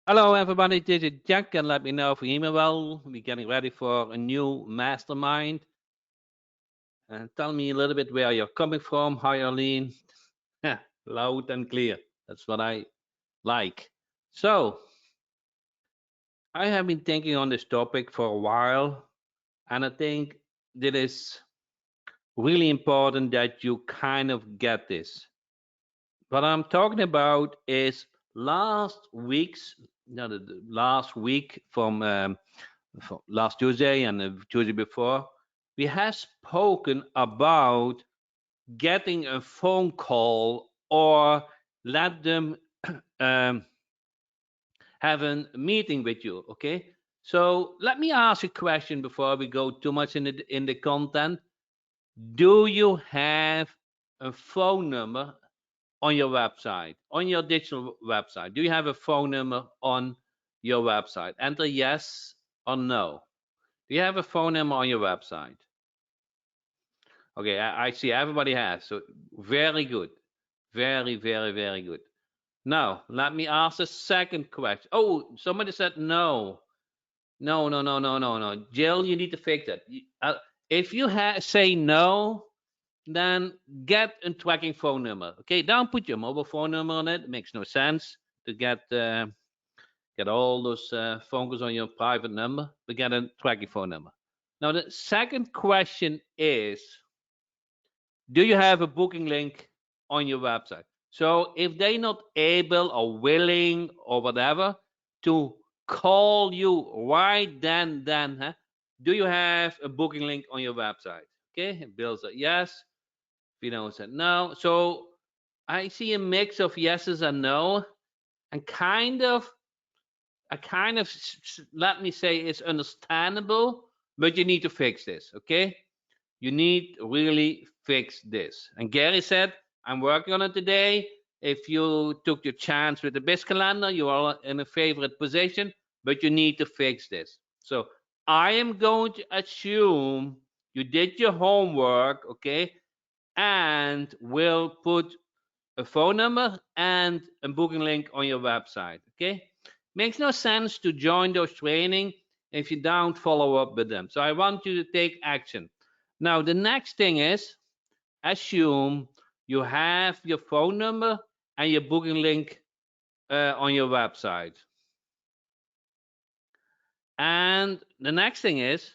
Hello, everybody. This is Jack, and let me know if you hear me well. We're getting ready for a new mastermind. And tell me a little bit where you're coming from, how you're lean. Loud and clear. That's what I like. So, I have been thinking on this topic for a while, and I think that is really important that you kind of get this. What I'm talking about is last week's, no, the last week from last Tuesday and the Tuesday before, we have spoken about getting a phone call or let them um, have a meeting with you. Okay. So let me ask a question before we go too much in the content. Do you have a phone number on your website, on your digital website? Do you have a phone number on your website? Enter yes or no. Do you have a phone number on your website? Okay, I see everybody has. So very good. Very, very, very good. Now, let me ask a second question. Oh, somebody said no. No, no, no, no, no, no. Jill, you need to fix that. If you say no, then get a tracking phone number. Okay, don't put your mobile phone number on it. It makes no sense to get all those phone calls on your private number, but get a tracking phone number. Now, the second question is, do you have a booking link on your website? So if they're not able or willing or whatever to call you right then, huh, do you have a booking link on your website? Okay, Bill said yes. Vino said no. So I see a mix of yeses and no, and let me say it's understandable, but you need to fix this. Okay, you need to really fix this. And Gary said, I'm working on it today. If you took your chance with the BIS calendar, you are in a favorite position, but you need to fix this. So I am going to assume you did your homework, okay, and will put a phone number and a booking link on your website, okay? Makes no sense to join those training if you don't follow up with them. So I want you to take action. Now, the next thing is assume you have your phone number and your booking link on your website. And the next thing is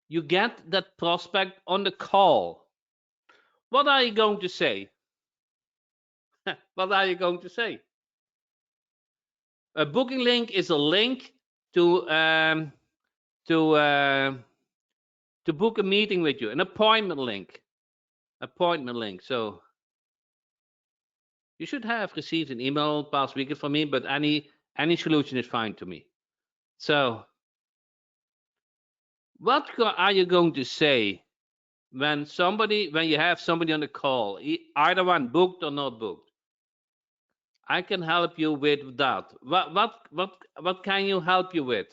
you get that prospect on the call. What are you going to say? What are you going to say? A booking link is a link to um, to uh, to book a meeting with you, an appointment link. Appointment link. So you should have received an email past weekend from me, but any solution is fine to me. So what are you going to say when you have somebody on the call, either one booked or not booked? I can help you with that. What can you help you with?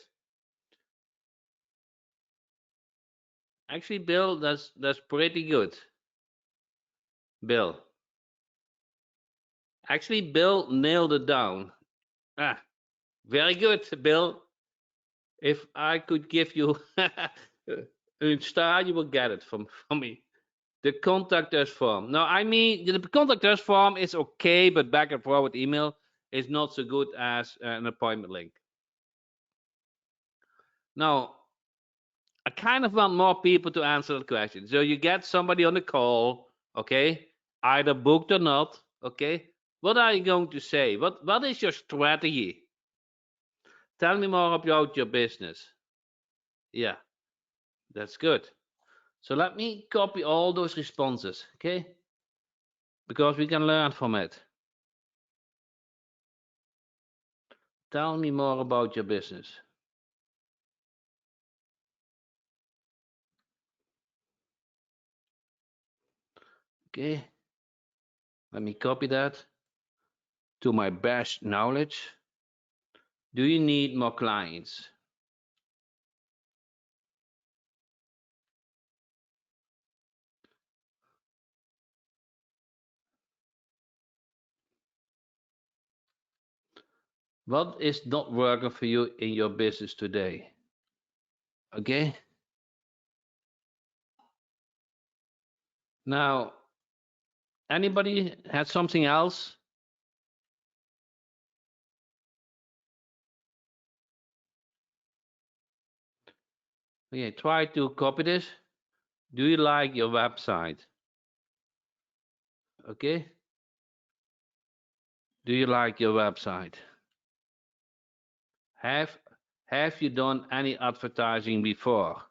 Actually, Bill, that's pretty good. Bill. Actually, Bill nailed it down. Ah, very good, Bill. If I could give you a star, you will get it from me. The contact us form. No, I mean the contact us form is okay, but back and forward email is not so good as an appointment link. Now, I kind of want more people to answer that question. So you get somebody on the call, okay, either booked or not, okay. What are you going to say? What is your strategy? Tell me more about your business. Yeah, that's good. So let me copy all those responses, okay? Because we can learn from it. Tell me more about your business. Okay, let me copy that to my best knowledge. Do you need more clients? What is not working for you in your business today? Okay. Now, anybody had something else? Okay, try to copy this. Do you like your website? Okay. Do you like your website? Have have you done any advertising before?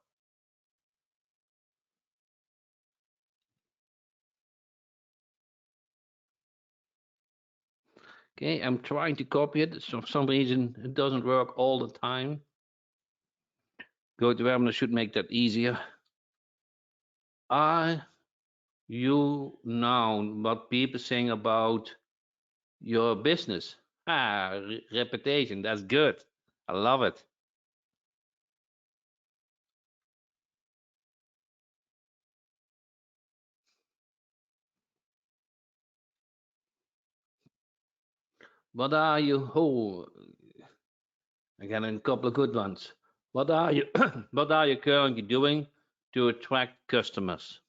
Okay, I'm trying to copy it. So for some reason it doesn't work all the time. Go to webinar should make that easier. Are you know what people saying about your business? Reputation. That's good. I love it. What are you? Oh, I got a couple of good ones. What are you? What are you currently doing to attract customers?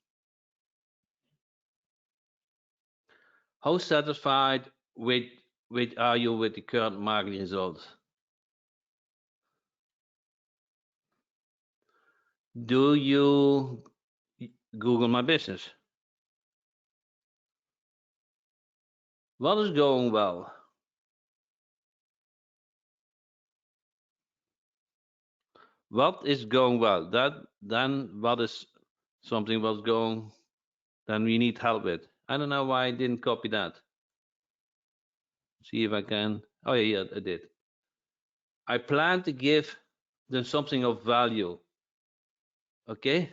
How satisfied with are you with the current marketing results? Do you Google my business? What is going well? What is going well? That then what is something what's going then we need help with? I don't know why I didn't copy that. See if I can. Oh yeah, I did. I plan to give them something of value. Okay.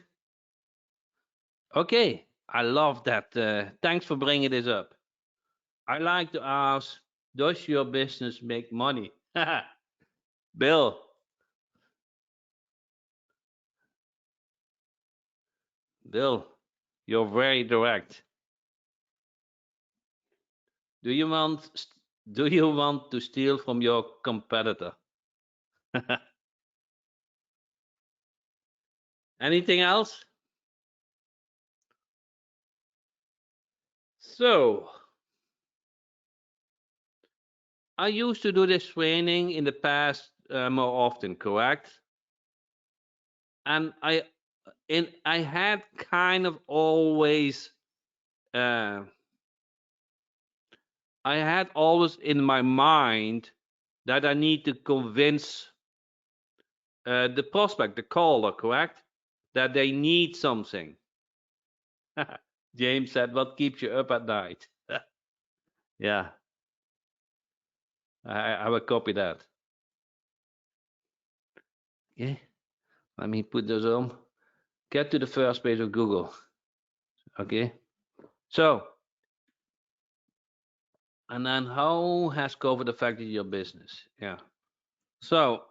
Okay. I love that. Thanks for bringing this up. I like to ask, does your business make money? Bill, Bill, you're very direct. Do you want do you want to steal from your competitor? Anything else? So, I used to do this training in the past more often, correct? And I had kind of always uh, I had always in my mind that I need to convince the prospect, the caller, correct, that they need something. James said, "What keeps you up at night?" Yeah, I will copy that. Okay, let me put those on. Get to the first page of Google. Okay, so and then how has COVID affected your business? Yeah. So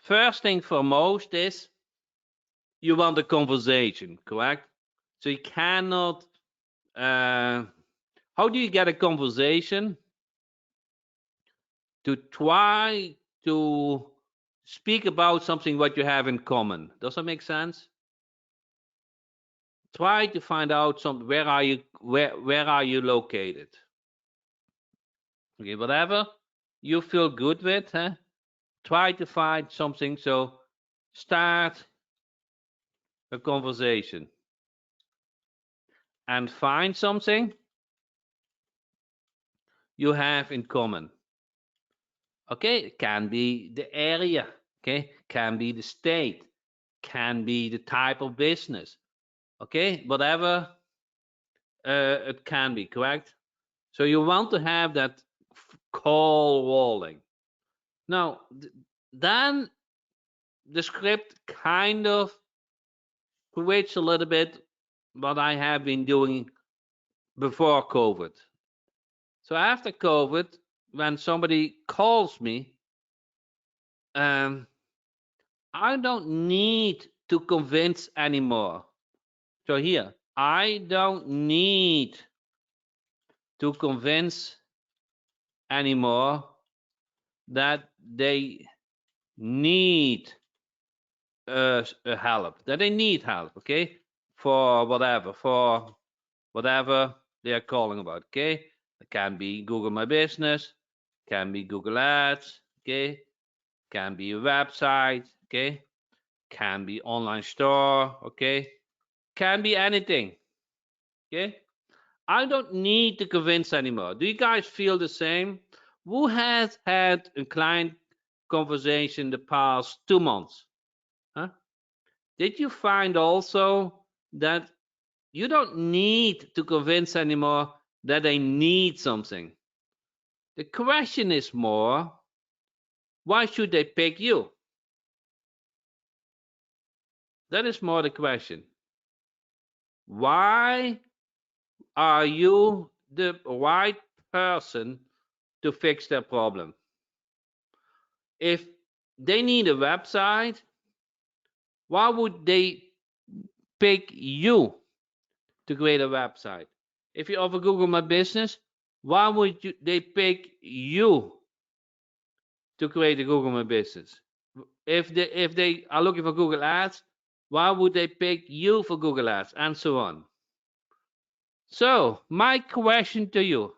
first thing foremost is you want a conversation, correct? So you cannot. How do you get a conversation? To try to speak about something what you have in common. Does that make sense? Try to find out some where are you located? Okay, whatever you feel good with, huh? Try to find something. So start a conversation and find something you have in common. Okay, it can be the area, okay, can be the state, can be the type of business, okay, whatever it can be, correct? So you want to have that call walling. Now, then the script kind of switch a little bit what I have been doing before COVID. So after COVID, when somebody calls me, um, I don't need to convince anymore. So here, I don't need to convince anymore. that they need help, that they need help, okay, for whatever they are calling about, okay. It can be Google My Business, can be Google Ads, okay, can be a website, okay, can be online store, okay, can be anything, okay. I don't need to convince anymore. Do you guys feel the same? Who has had a client conversation the past 2 months? Huh? Did you find also that you don't need to convince anymore that they need something? The question is more, why should they pick you? That is more the question. Why are you the right person to fix their problem? If they need a website, why would they pick you to create a website? If you offer Google My Business, why would they pick you to create a Google My Business? If they are looking for Google Ads, why would they pick you for Google Ads, and so on? So my question to you,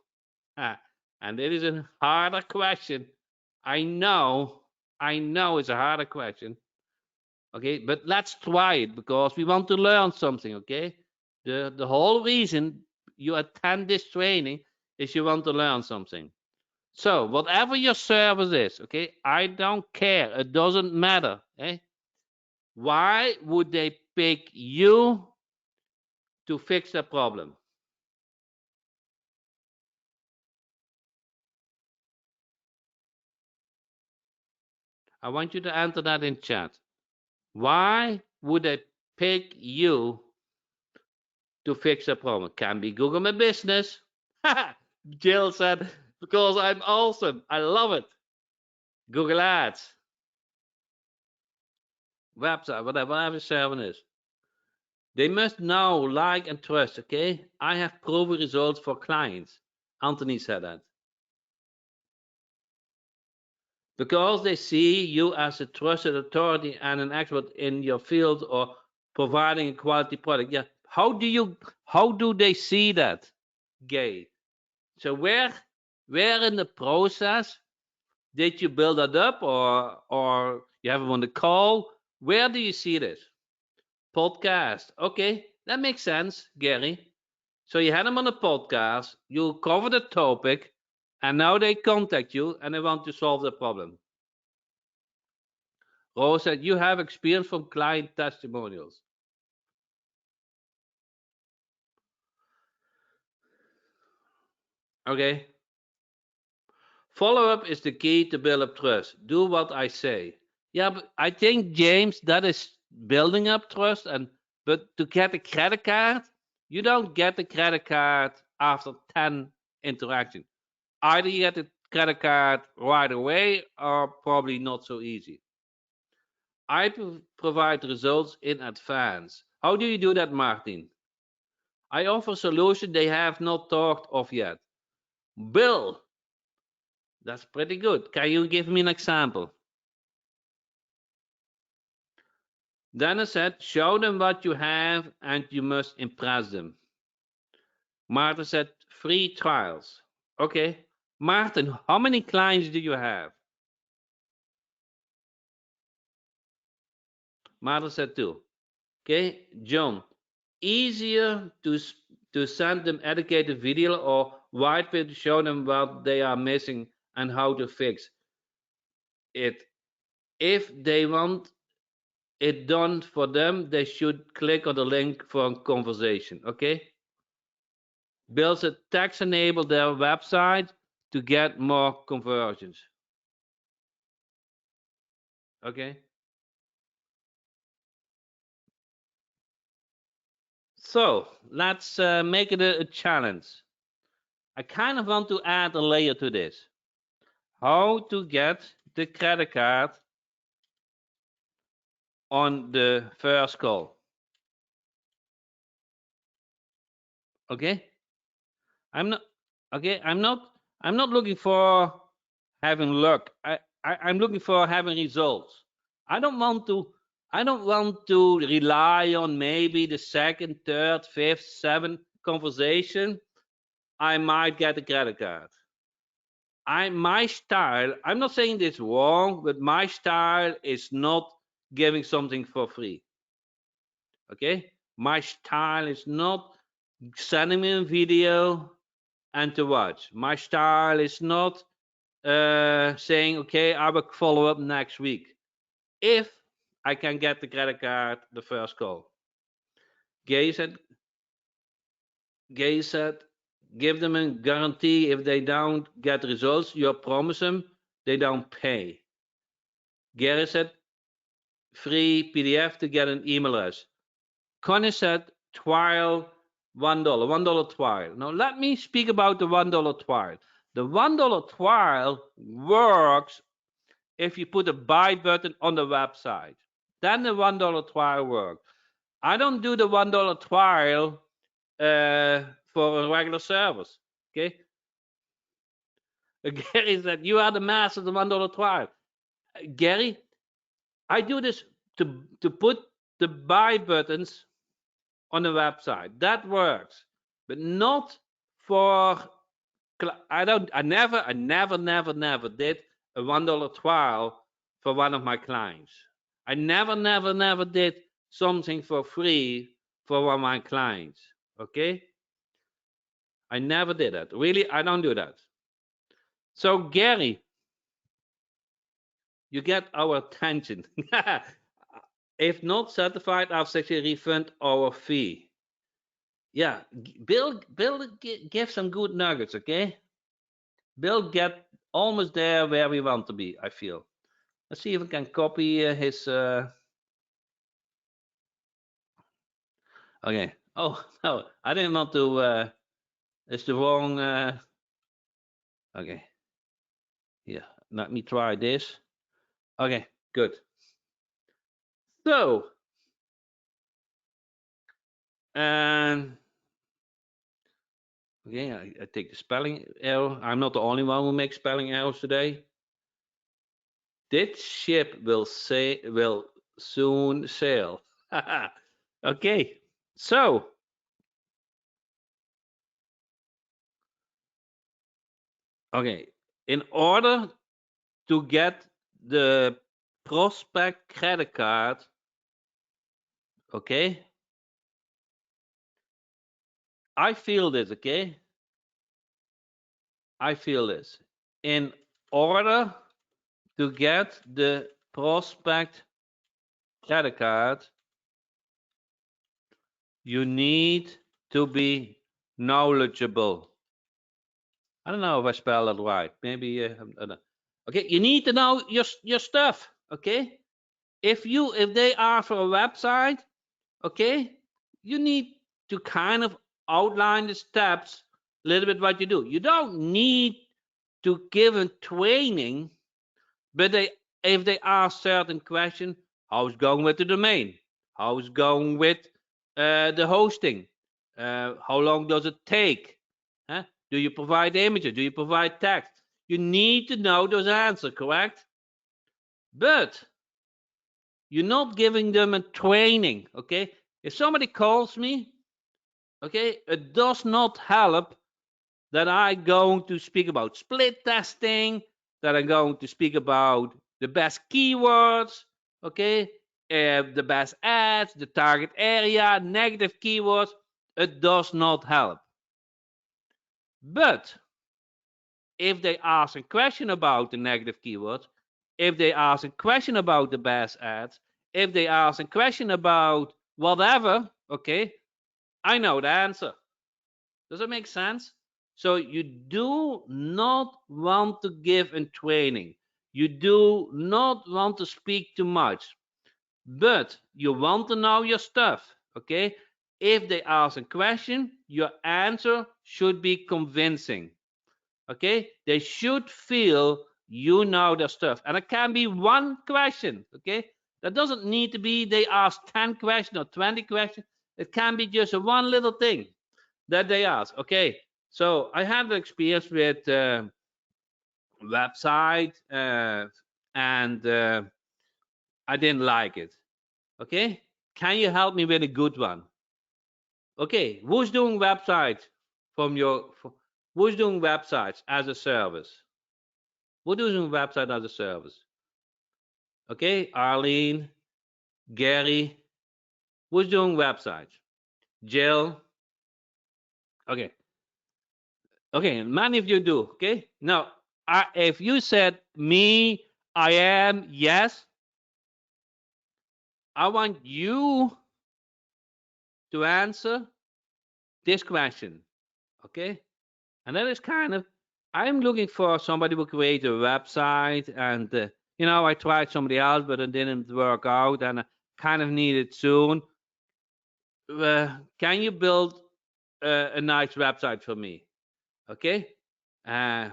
and it is a harder question. I know it's a harder question. Okay, but let's try it because we want to learn something. Okay, the whole reason you attend this training is you want to learn something. So whatever your service is, okay, I don't care. It doesn't matter. Eh? Why would they pick you to fix the problem? I want you to answer that in chat. Why would they pick you to fix a problem? Can be Google My Business. Jill said, because I'm awesome. I love it. Google Ads, website, whatever service is. They must know, like, and trust, okay? I have proven results for clients. Anthony said that. Because they see you as a trusted authority and an expert in your field or providing a quality product. Yeah. How do they see that? Gay. So where in the process did you build that up, or you have them on the call? Where do you see this? Podcast. Okay, that makes sense, Gary. So you had them on a podcast, you cover the topic, and now they contact you and they want to solve the problem. Rose said you have experience from client testimonials. Okay. Follow up is the key to build up trust. Do what I say. Yeah, but I think, James, that is building up trust. But to get a credit card, you don't get the credit card after 10 interactions. Either you get the credit card right away or probably not so easy. I provide results in advance. How do you do that, Martin? I offer solutions they have not thought of yet. Bill, that's pretty good. Can you give me an example? Dennis said, show them what you have and you must impress them. Martin said, free trials. Okay. Martin, how many clients do you have? Martin said two. Okay. John, easier to send them educated video or white paper to show them what they are missing and how to fix it. If they want it done for them, they should click on the link for a conversation. Okay. Builds a text enable their website to get more conversions. Okay. So let's make it a challenge. I kind of want to add a layer to this. How to get the credit card on the first call. Okay. I'm not okay. I'm not looking for having luck. I'm looking for having results. I don't want to rely on maybe the second, third, fifth, seventh conversation. I might get a credit card. My style, I'm not saying this wrong, but my style is not giving something for free. Okay? My style is not sending me a video and to watch. My style is not saying, okay, I will follow up next week if I can get the credit card the first call. Gay said, give them a guarantee if they don't get results, you promise them they don't pay. Gary said, free PDF to get an email address. Connie said, trial $1, $1 trial. Now let me speak about the $1 trial. The $1 trial works if you put a buy button on the website. Then the $1 trial works. I don't do the $1 trial for a regular service. Okay. Gary said, you are the master of the $1 trial. Gary, I do this to put the buy buttons on the website. That works, but not for. I never did a $1 trial for one of my clients. I never did something for free for one of my clients. Okay, I never did that. Really, I don't do that. So Gary, you get our attention. If not satisfied, I'll actually refund our fee. Yeah, Bill, give some good nuggets, okay? Bill get almost there where we want to be, I feel. Let's see if we can copy his. Okay. Oh no, I didn't want to. It's the wrong. Okay. Yeah. Let me try this. Okay. Good. So. And. Okay, I take the spelling error. I'm not the only one who makes spelling errors today. This ship will soon sail. Okay, so okay, in order to get the prospect credit card, okay, I feel this, okay, I feel this. In order to get the prospect credit card, you need to be knowledgeable. I don't know if I spell that right. Maybe okay. You need to know your stuff. Okay. If they are for a website, okay, you need to kind of outline the steps a little bit what you do. You don't need to give a training, but if they ask certain questions, how's it going with the domain? How's it going with the hosting? How long does it take? Huh? Do you provide images? Do you provide text? You need to know those answers, correct? But you're not giving them a training, okay? If somebody calls me, okay, it does not help that I'm going to speak about split testing, that I'm going to speak about the best keywords, okay, the best ads, the target area, negative keywords. It does not help. But if they ask a question about the negative keywords, if they ask a question about the best ads, if they ask a question about whatever, okay, I know the answer. Does it make sense? So you do not want to give a training. You do not want to speak too much, but you want to know your stuff, okay? If they ask a question, your answer should be convincing. Okay, they should feel you know their stuff, and it can be one question. Okay, that doesn't need to be they ask 10 questions or 20 questions. It can be just one little thing that they ask. Okay, so I had an experience with website and I didn't like it. Okay, can you help me with a good one? Okay, who's doing websites who's doing websites as a service? Who's doing website as a service? Okay, Arlene, Gary, who's doing websites? Jill. Okay, okay, many of you do. Okay, now if you said me, I am, yes, I want you to answer this question. Okay, and that is kind of, I'm looking for somebody who create a website, and I tried somebody else, but it didn't work out, and I kind of need it soon. Can you build a nice website for me? Okay. Uh,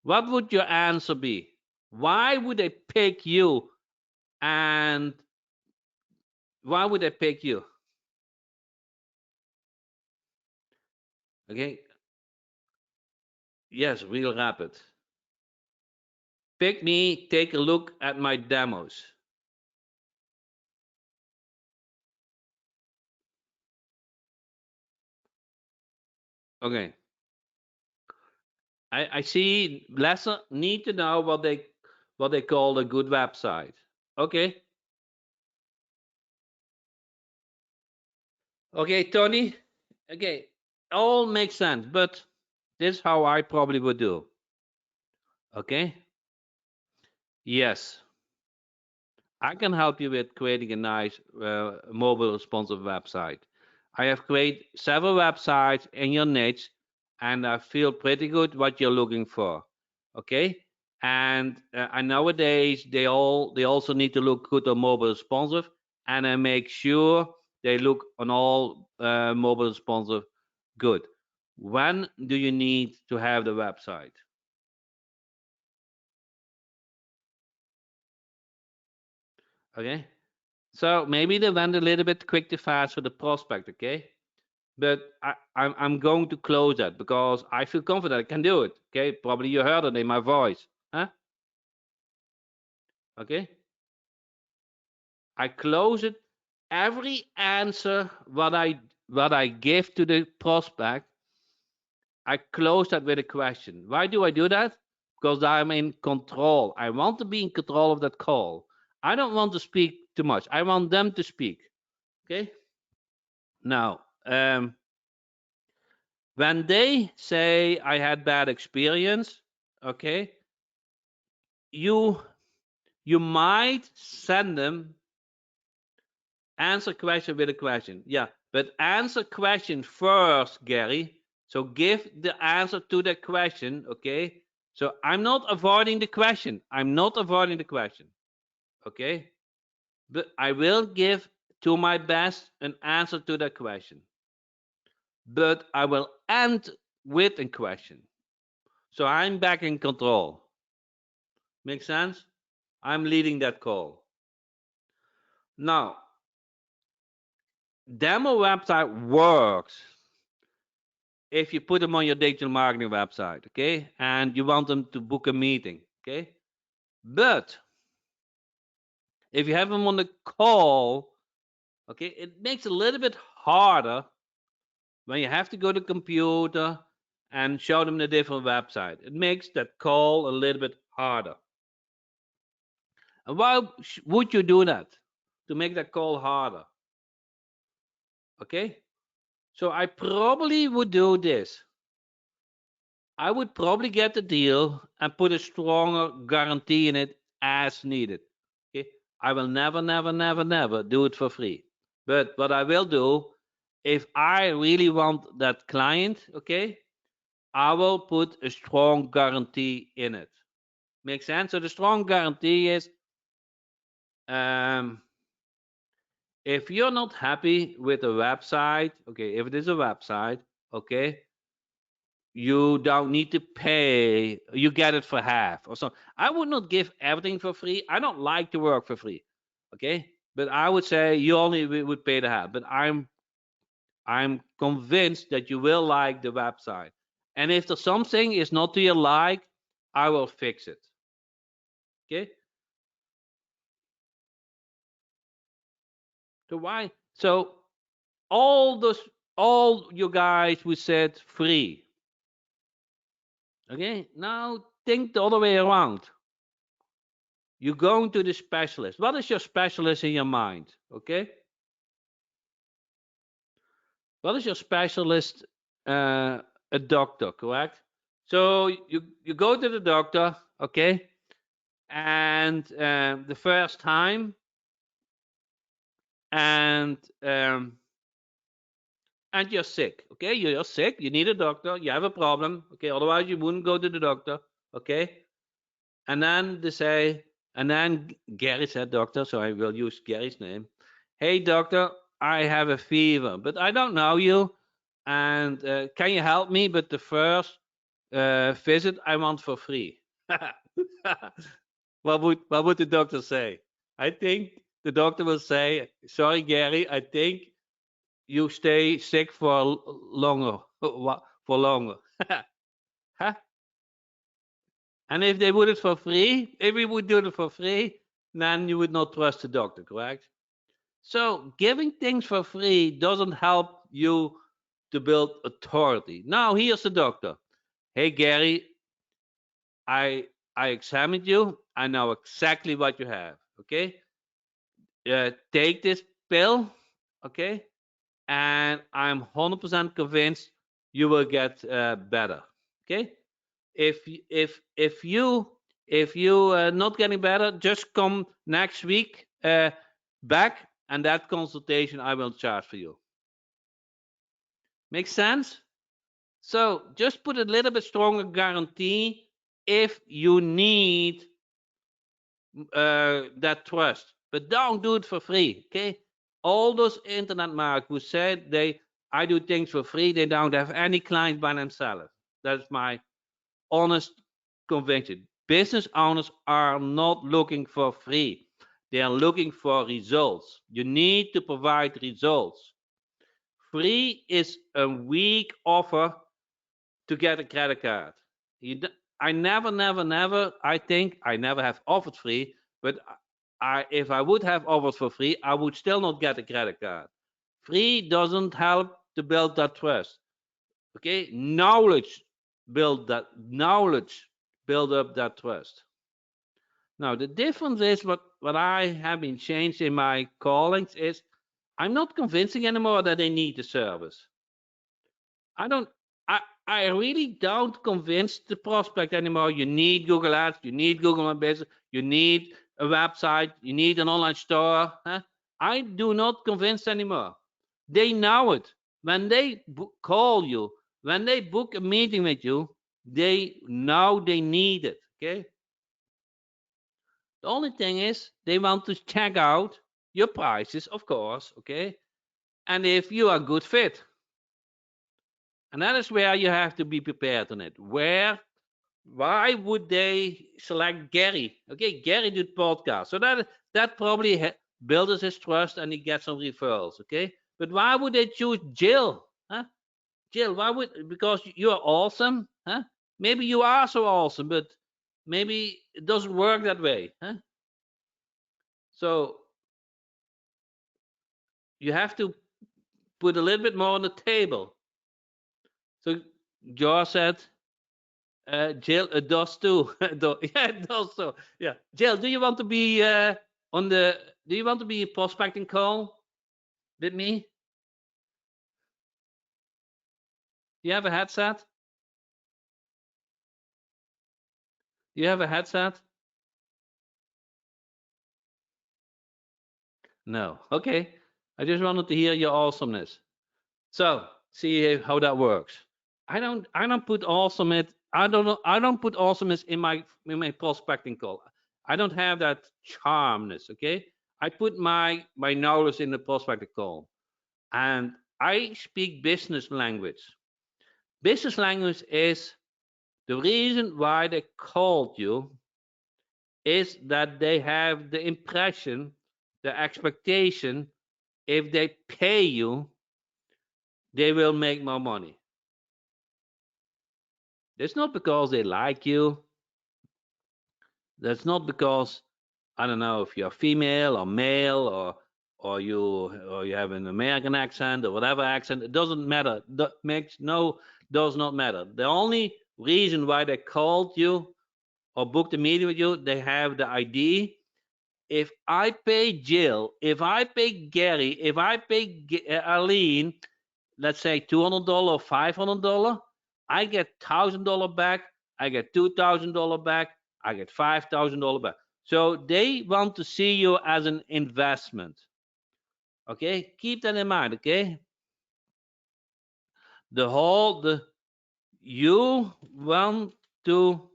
what would your answer be? Why would they pick you? And why would they pick you? Okay. Yes, real rapid. Pick me, take a look at my demos. Okay. I see lesser need to know what they call a good website. Okay. Okay, Tony. Okay. All makes sense, but this is how I probably would do. Okay. Yes. I can help you with creating a nice mobile responsive website. I have created several websites in your niche, and I feel pretty good what you're looking for. Okay, and nowadays they also need to look good on mobile responsive, and I make sure they look on all mobile responsive good. When do you need to have the website? Okay, so maybe they went a little bit quick too fast for the prospect. Okay, but I'm going to close that because I feel confident I can do it. Okay, probably you heard it in my voice, huh? Okay, I close it. Every answer what I give to the prospect, I close that with a question. Why do I do that? Because I'm in control. I want to be in control of that call. I don't want to speak too much. I want them to speak. Okay. Now, when they say I had bad experience, okay, you you might send them answer question with a question. Yeah, but answer question first, Gary. So give the answer to the question, okay? So I'm not avoiding the question. I'm not avoiding the question, okay? But I will give to my best an answer to that question. But I will end with a question. So I'm back in control. Make sense? I'm leading that call. Now, demo website works if you put them on your digital marketing website, okay? And you want them to book a meeting, okay? But if you have them on the call, okay, it makes it a little bit harder when you have to go to the computer and show them the different website. It makes that call a little bit harder. And why would you do that? To make that call harder, okay? So I probably would do this. I would probably get the deal and put a stronger guarantee in it as needed. Okay. I will never, never, never, never do it for free. But what I will do, if I really want that client, okay, I will put a strong guarantee in it. Make sense? So the strong guarantee is um, if you're not happy with a website, okay, if it is a website, okay, you don't need to pay, you get it for half or so. I would not give everything for free. I don't like to work for free, okay, but I would say you only would pay the half. But I'm convinced that you will like the website, and if there's something is not to your like, I will fix it. Okay. So why? So all you guys who said free. Okay. Now think the other way around. You're going to the specialist. What is your specialist in your mind? Okay. What is your specialist? A doctor, correct? So you go to the doctor, okay, and the first time, and um, and you're sick, okay? You're sick. You need a doctor. You have a problem, okay? Otherwise, you wouldn't go to the doctor, okay? And then they say, and then Gary said, doctor, so I will use Gary's name. Hey, doctor, I have a fever, but I don't know you, and can you help me? But the first visit I want for free. What would the doctor say? I think the doctor will say, sorry, Gary, I think you stay sick for longer, for longer. Huh? And if they would it for free, if we would do it for free, then you would not trust the doctor, correct? So giving things for free doesn't help you to build authority. Now here's the doctor. Hey Gary, I I examined you. I know exactly what you have. Okay, take this pill. Okay, and I'm 100% convinced you will get better. Okay, if you not getting better, just come next week back, and that consultation I will charge for you. Make sense? So just put a little bit stronger guarantee if you need that trust, but don't do it for free. Okay? All those internet marketers who said I do things for free, they don't have any clients by themselves. That's my honest conviction. Business owners are not looking for free. They are looking for results. You need to provide results. Free is a weak offer to get a credit card. I never, I think I never have offered free, but if I would have offered for free, I would still not get a credit card. Free doesn't help to build that trust. Okay, knowledge build up that trust. Now the difference is what I have been changed in my callings is I'm not convincing anymore that they need the service. I don't I I really don't convince the prospect anymore. You need Google Ads, you need Google My Business, you need a website, you need an online store. Huh? I do not convince anymore. They know it. When they call you, when they book a meeting with you, they know they need it. Okay. The only thing is they want to check out your prices, of course. Okay. And if you are a good fit. And that is where you have to be prepared on it. Why would they select Gary? Okay, Gary did podcast, so that probably builds his trust and he gets some referrals. Okay, but why would they choose Jill? Huh? Jill, why would? Because you are awesome, huh? Maybe you are so awesome, but maybe it doesn't work that way, huh? So you have to put a little bit more on the table. So George said, Jill, it does too. Yeah, it does so. Yeah, Jill, do you want to be on the? Do you want to be a prospecting call with me? Do you have a headset? Do you have a headset? No. Okay. I just wanted to hear your awesomeness. So see how that works. I don't put awesomeness. I don't know. I don't put awesomeness in my prospecting call. I don't have that charmness. Okay. I put my knowledge in the prospecting call, and I speak business language. Business language is the reason why they called you is that they have the impression, the expectation, if they pay you, they will make more money. It's not because they like you. That's not because, I don't know, if you're female or male, or you have an American accent or whatever accent. It doesn't matter. Does not matter. The only reason why they called you or booked a meeting with you, they have the ID. If I pay Jill, if I pay Gary, if I pay Aline, let's say $200 or $500, I get $1,000 back. I get $2,000 back. I get $5,000 back. So they want to see you as an investment. Okay, keep that in mind. Okay, you want to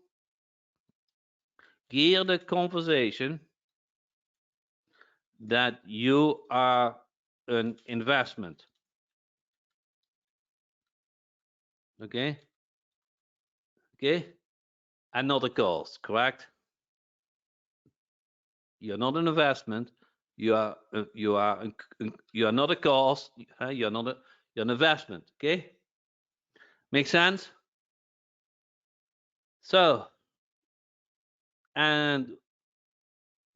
gear the conversation that you are an investment. Okay, and not a cost. Correct? You're not an investment. You are not a cost. You're an investment. Okay, make sense? So, and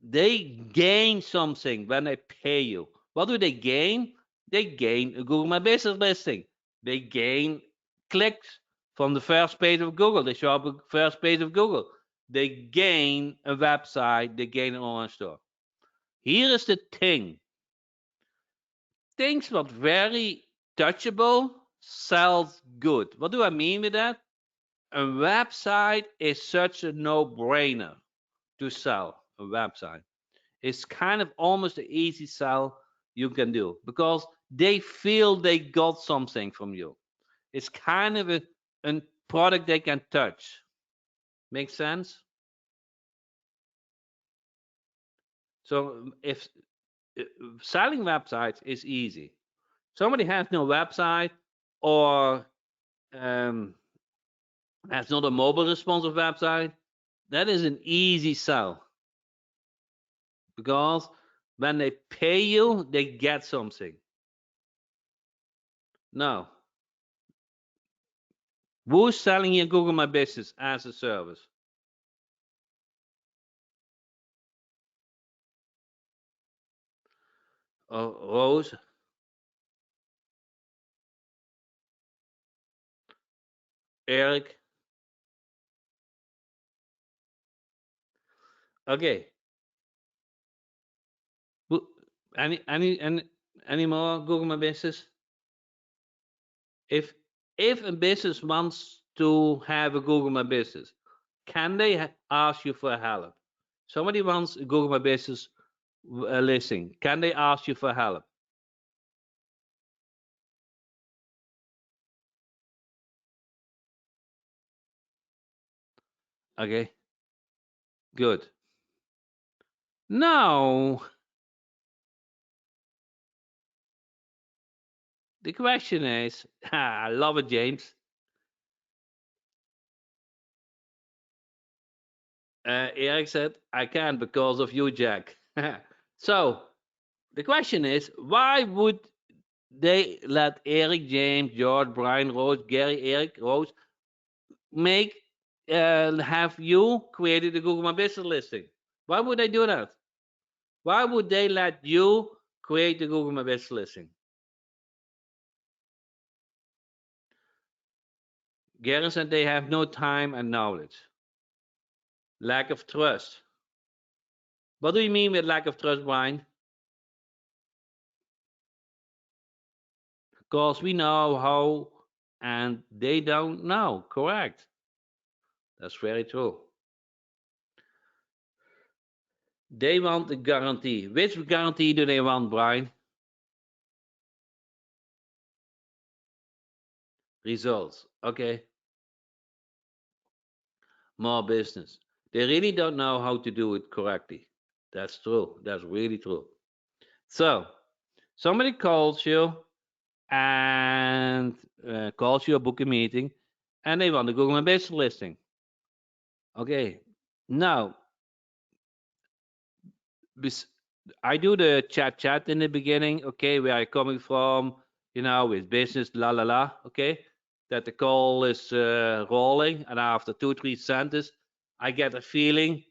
they gain something when they pay you. What do they gain? They gain a Google My Business listing. They gain clicks from the first page of Google. They show up at the first page of Google. They gain a website. They gain an online store. Here is the thing. Things not very touchable sells good. What do I mean with that? A website is such a no-brainer to sell. A website. It's kind of almost an easy sell you can do because they feel they got something from you. It's kind of a product they can touch. Makes sense? So if selling websites is easy, somebody has no website or has not a mobile responsive website, that is an easy sell because when they pay you, they get something. Now, who's selling your Google My Business as a service? Rose, Eric. Okay. Any more Google My Business? If a business wants to have a Google My Business, can they ask you for help? Somebody wants a Google My Business listing. Can they ask you for help? Okay. Good. Now, the question is, I love it, James. Eric said, I can't because of you, Jack. So, the question is, why would they let Eric, James, George, Brian, Rose, Gary, Eric, Rose make have you created a Google My Business listing? Why would they do that? Why would they let you create the Google My Business listing? Gary said they have no time and knowledge. Lack of trust. What do you mean with lack of trust, Brian? Because we know how and they don't know. Correct. That's very true. They want a guarantee. Which guarantee do they want, Brian? Results. Okay. More business. They really don't know how to do it correctly. That's true. That's really true. So, somebody calls you and calls you a book a meeting and they want to Google My Business listing. Okay. Now, I do the chat in the beginning, okay, where I coming from, with business, la la la, okay, that the call is rolling, and after 2-3 sentences, I get a feeling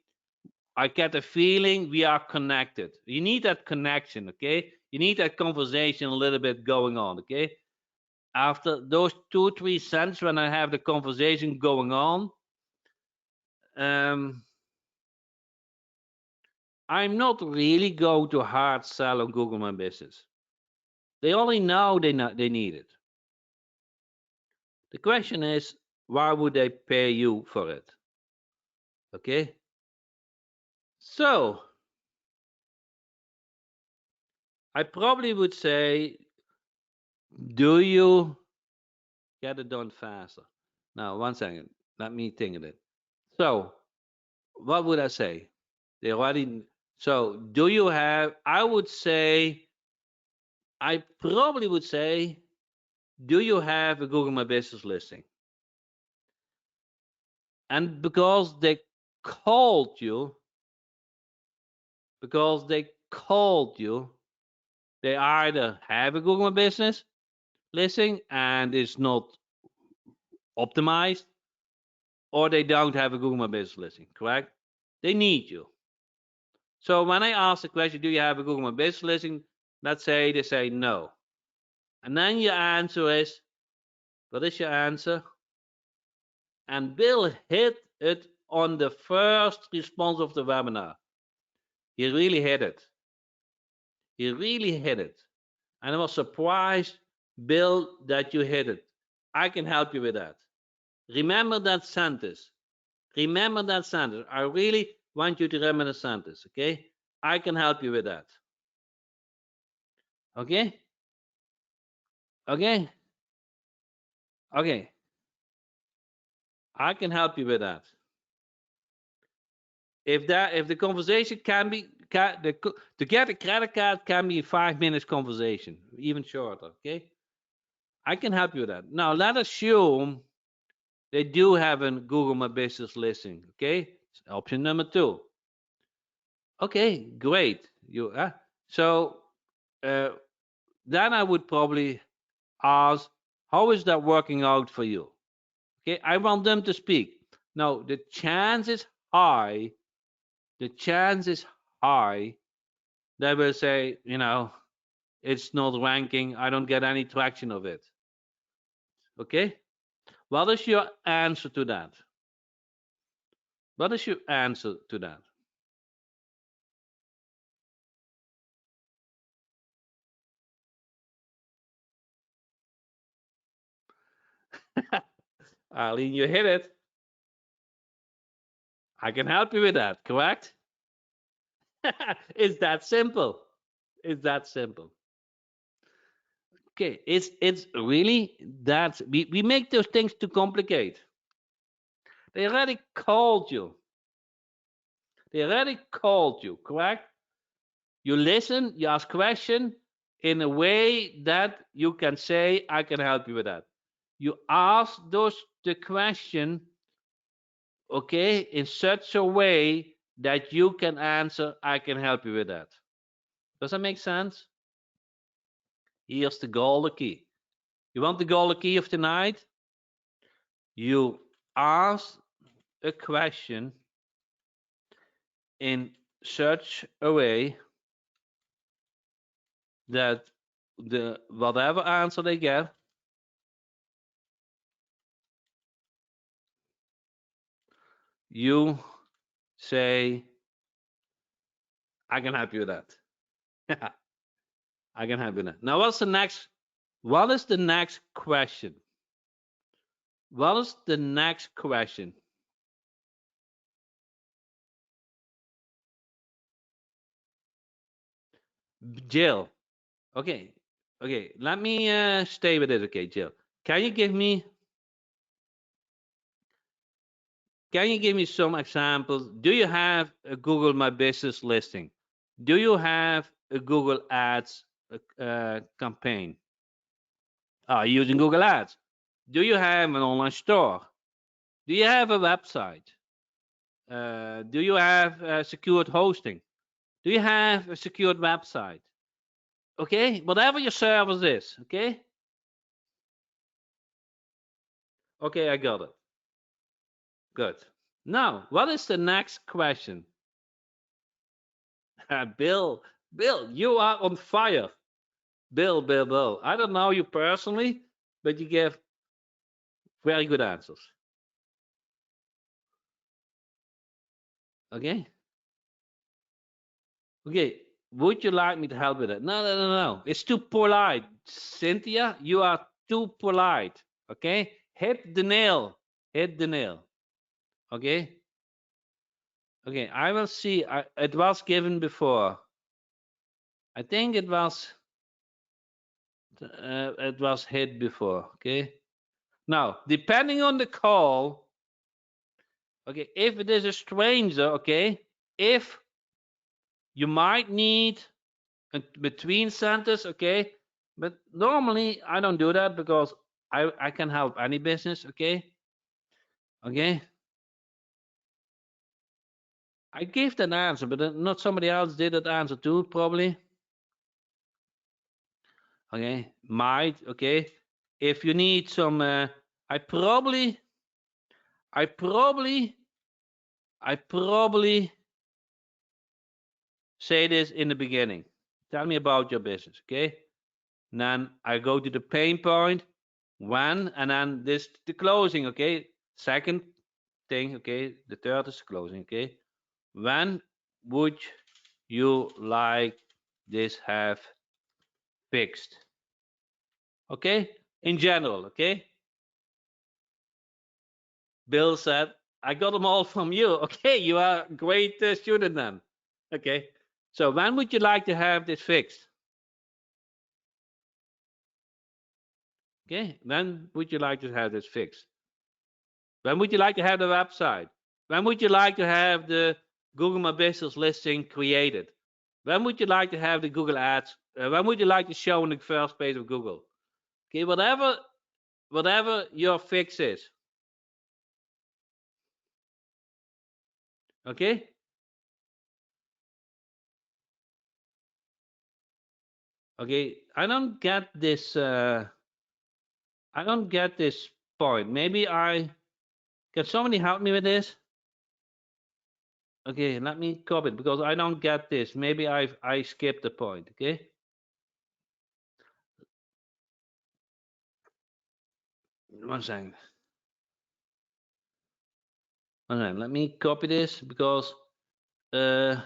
I get the feeling we are connected. You need that connection, okay? You need that conversation a little bit going on, okay? After those 2-3 cents, when I have the conversation going on, I'm not really going to hard sell on Google My Business. They only know they need it. The question is, why would they pay you for it? Okay? So, I probably would say, do you get it done faster? Now, 1 second. Let me think of it. So, what would I say? They already. So, do you have? I would say. I probably would say, do you have a Google My Business listing? And because they called you, they either have a Google My Business listing and it's not optimized, or they don't have a Google My Business listing, correct? They need you. So when I ask the question, do you have a Google My Business listing? Let's say they say no. And then your answer is, what is your answer? And Bill hit it on the first response of the webinar. He really hit it. He really hit it. And I was surprised, Bill, that you hit it. I can help you with that. Remember that sentence. Remember that sentence. I really want you to remember the sentence, okay? I can help you with that. Okay? Okay? Okay. I can help you with that. If the conversation can be to get a credit card can be a 5 minutes conversation, even shorter, okay? I can help you with that. Now let's assume they do have a Google My Business listing, okay? Option number 2. Okay, great. So then I would probably ask, how is that working out for you? Okay, I want them to speak. Now the chance is high they will say, it's not ranking. I don't get any traction of it. Okay, what is your answer to that? What is your answer to that? Arlene, you hit it. I can help you with that, correct? It's that simple. It's that simple. Okay, it's really that we make those things too complicated. They already called you. They already called you, correct? You listen, you ask question in a way that you can say, I can help you with that. You ask the question, okay, in such a way that you can answer, I can help you with that. Does that make sense? Here's the golden key. You want the golden key of tonight? You ask a question in such a way that the whatever answer they get, you say, I can help you with that. I can help you with that. Now, what's the next? What is the next question? What is the next question? Jill. Okay. Okay. Let me stay with it. Okay, Jill. Can you give me some examples? Do you have a Google My Business listing? Do you have a Google Ads campaign? Are you using Google Ads? Do you have an online store? Do you have a website? Do you have secured hosting? Do you have a secured website? Okay, whatever your service is, okay? Okay, I got it. Good. Now, what is the next question? Bill, you are on fire. Bill. I don't know you personally, but you give very good answers. Okay? Okay. Would you like me to help with it? No. It's too polite. Cynthia, you are too polite. Okay? Hit the nail. Okay? Okay, I will see. It was given before. I think it was hit before. Okay? Now, depending on the call, okay, if it is a stranger, okay, if you might need a between sentence, okay, but normally I don't do that because I can help any business, okay, I gave that answer, but not somebody else did that answer too, probably. Okay, might, okay. If you need some, I probably say this in the beginning. Tell me about your business, okay? And then I go to the pain point, when, and then this the closing, okay? Second thing, okay? The third is closing, okay? When would you like this have fixed? Okay? In general, okay? Bill said, I got them all from you. Okay, you are a great student then. Okay, so when would you like to have this fixed? Okay, when would you like to have this fixed? When would you like to have the website? When would you like to have the Google My Business listing created? When would you like to have the Google Ads? When would you like to show on the first page of Google? Okay, whatever your fix is. Okay. Okay, I don't get this. I don't get this point. Maybe can somebody help me with this? Okay, let me copy it because I don't get this. Maybe I skipped the point. Okay. One second. Let me copy this because let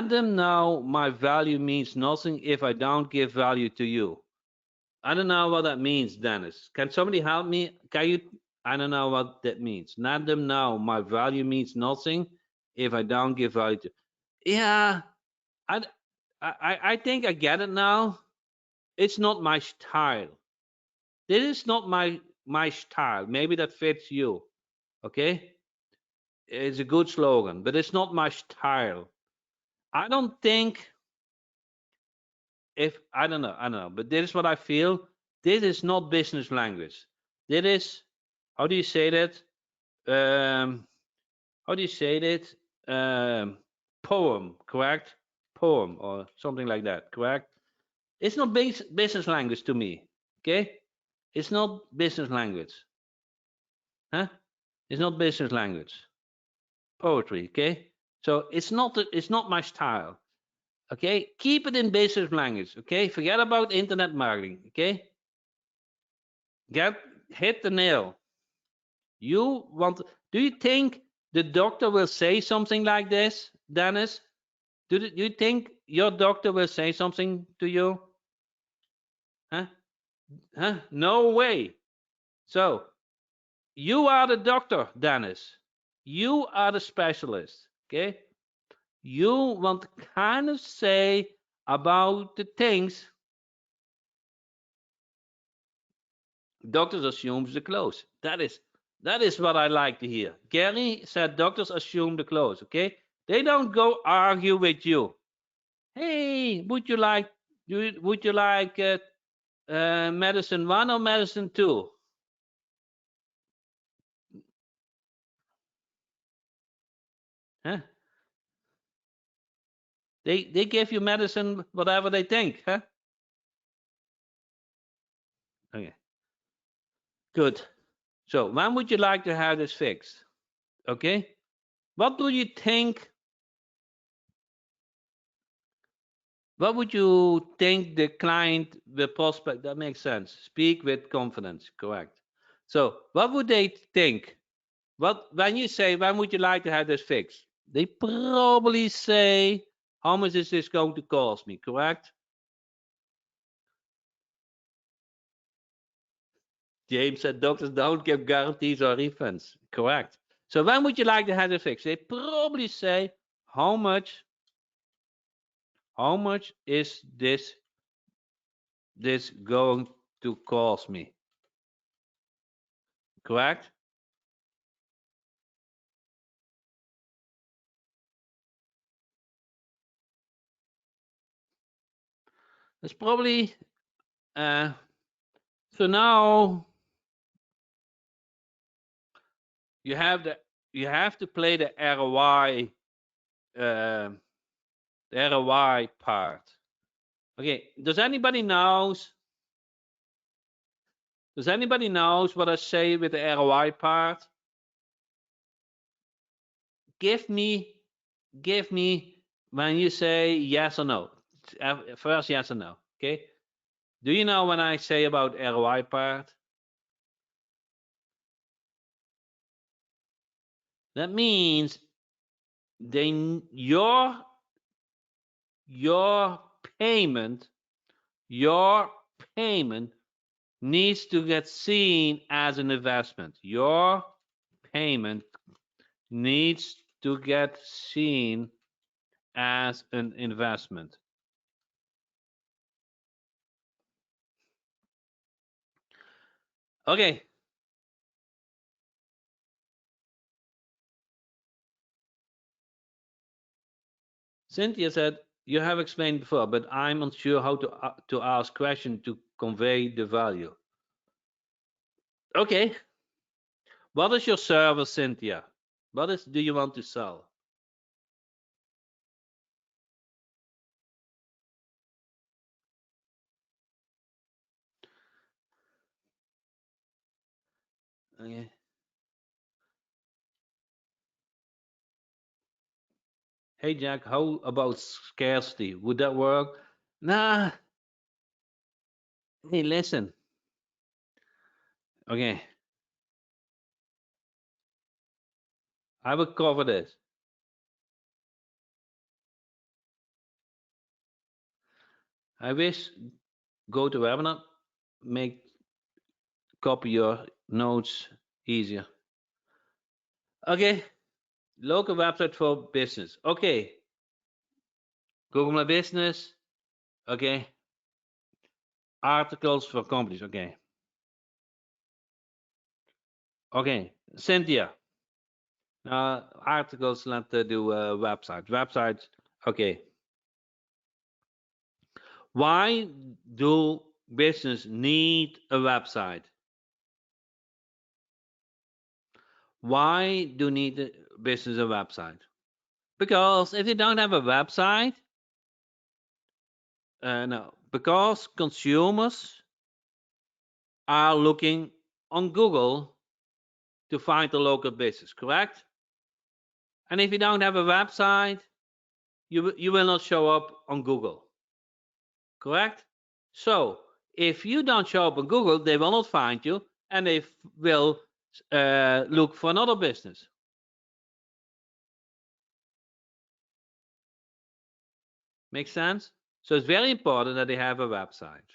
them know my value means nothing if I don't give value to you. I don't know what that means, Dennis. Can somebody help me? Can you? I don't know what that means. Let them know my value means nothing if I don't give value to. Yeah, I, I think I get it now. It's not my style. This is not my style. Maybe that fits you. Okay, it's a good slogan, but it's not my style. I don't think if I don't know, but this is what I feel. This is not business language. This is, how do you say that? Um, how do you say that? Poem, correct? Poem or something like that, correct? It's not business language to me. Okay, it's not business language, huh? It's not business language. Poetry, okay? So it's not my style. Okay, keep it in business language. Okay, forget about internet marketing. Okay, hit the nail. You want? Do you think the doctor will say something like this, Dennis? Do you think your doctor will say something to you? Huh? Huh? No way. So you are the doctor, Dennis. You are the specialist. Okay. You want to kind of say about the things doctors assume the close. That is what I like to hear. Gary said doctors assume the close. Okay, they don't go argue with you. Hey, would you like medicine one or medicine two? Huh? They give you medicine whatever they think, huh? Okay, good. So when would you like to have this fixed? Okay. What do you think? What would you think the client, the prospect, that makes sense. Speak with confidence, correct. So what would they think? When you say, when would you like to have this fixed? They probably say, how much is this going to cost me, correct? James said doctors don't give guarantees or refunds, correct. So when would you like to have this fixed? They probably say, how much, how much is this going to cost me, correct? That's probably so now you have the you have to play uh, the ROI part. Okay, does anybody knows what I say with the ROI part? Give me give me when you say yes or no. First yes or no. Okay. Do you know when I say about ROI part? That means they your payment your payment needs to get seen as an investment. Your payment needs to get seen as an investment. Okay. Cynthia said, you have explained before, but I'm unsure how to ask question to convey the value. Okay. What is your service, Cynthia? Do you want to sell? Okay. Hey Jack, how about scarcity? Would that work? Nah. Hey, listen. Okay. I will cover this. I wish go to webinar, make copy your notes easier. Okay. Local website for business. Okay. Google My Business. Okay. Articles for companies. Okay. Okay. Cynthia. Articles, let's do websites. Websites. Okay. Why do business need a website? Why do need a business a website? Because if you don't have a website, no, because consumers are looking on Google to find the local business, correct? And if you don't have a website, you will not show up on Google, correct? So if you don't show up on Google, they will not find you, and they will look for another business. Make sense? So it's very important that they have a website.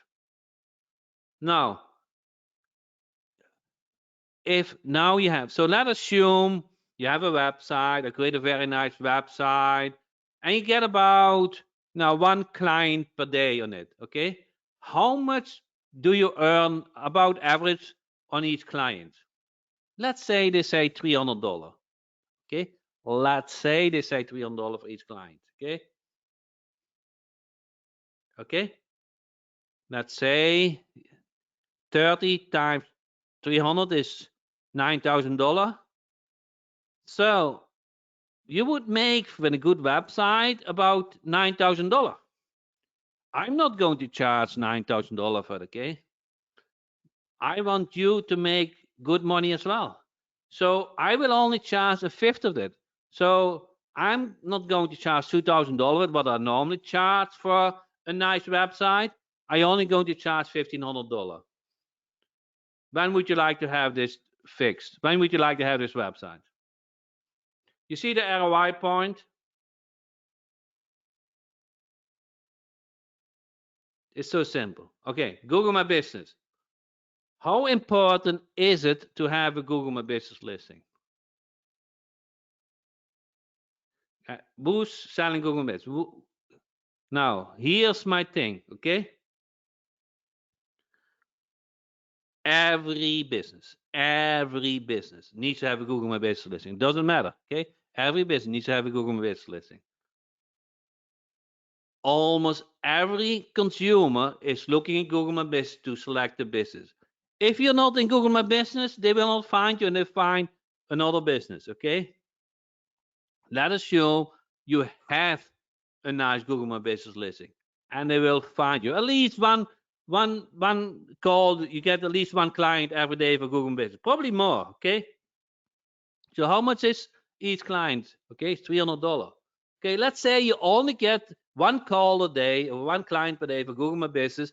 Now, if now you have, so let's assume you have a website, I create a very nice website, and you get about now one client per day on it. Okay, how much do you earn about average on each client? Let's say they say $300. Okay, let's say they say $300 for each client. Okay, okay, let's say 30 times 300 is $9,000. So you would make with a good website about $9,000. I'm not going to charge $9,000 for it, okay? I want you to make good money as well. So I will only charge a fifth of it. So I'm not going to charge $2,000, what I normally charge for a nice website. I only going to charge $1,500. When would you like to have this fixed? When would you like to have this website? You see the ROI point? It's so simple. Okay, Google My Business. How important is it to have a Google My Business listing? Who's selling Google My Business? Now, here's my thing, okay? Every business needs to have a Google My Business listing. Doesn't matter, okay? Every business needs to have a Google My Business listing. Almost every consumer is looking at Google My Business to select a business. If you're not in Google My Business, they will not find you and they find another business, okay? Let us show you have a nice Google My Business listing and they will find you. At least one call, you get at least one client every day for Google My Business, probably more, okay? So how much is each client? Okay, it's $300. Okay, let's say you only get one call a day or one client per day for Google My Business.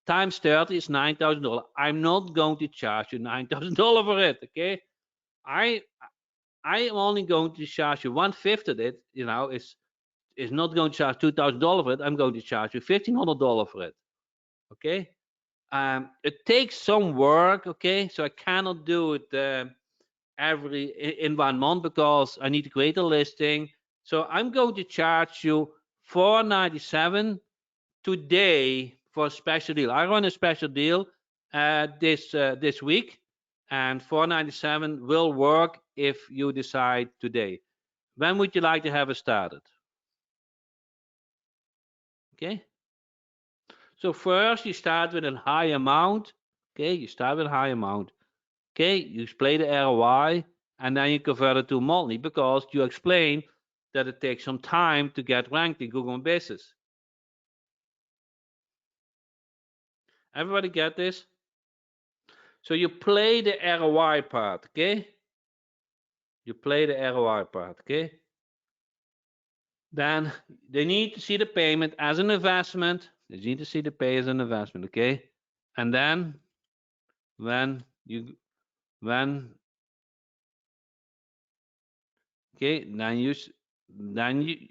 Times 30 is $9,000. I'm not going to charge you $9,000 for it. Okay, I am only going to charge you 1/5 of it. You know, is not going to charge $2,000 for it. I'm going to charge you $1,500 for it. Okay, it takes some work. Okay, so I cannot do it. Every in 1 month because I need to create a listing. So I'm going to charge you $497 today for a special deal. I run a special deal this week, and $497 will work if you decide today. When would you like to have it started? Okay. So first you start with a high amount. Okay, you start with a high amount. Okay, you explain the ROI and then you convert it to monthly because you explain that it takes some time to get ranked in Google Business. Everybody get this? So you play the ROI part, okay? You play the ROI part, okay? Then they need to see the payment as an investment. They need to see the pay as an investment, okay? And then when you when okay, then you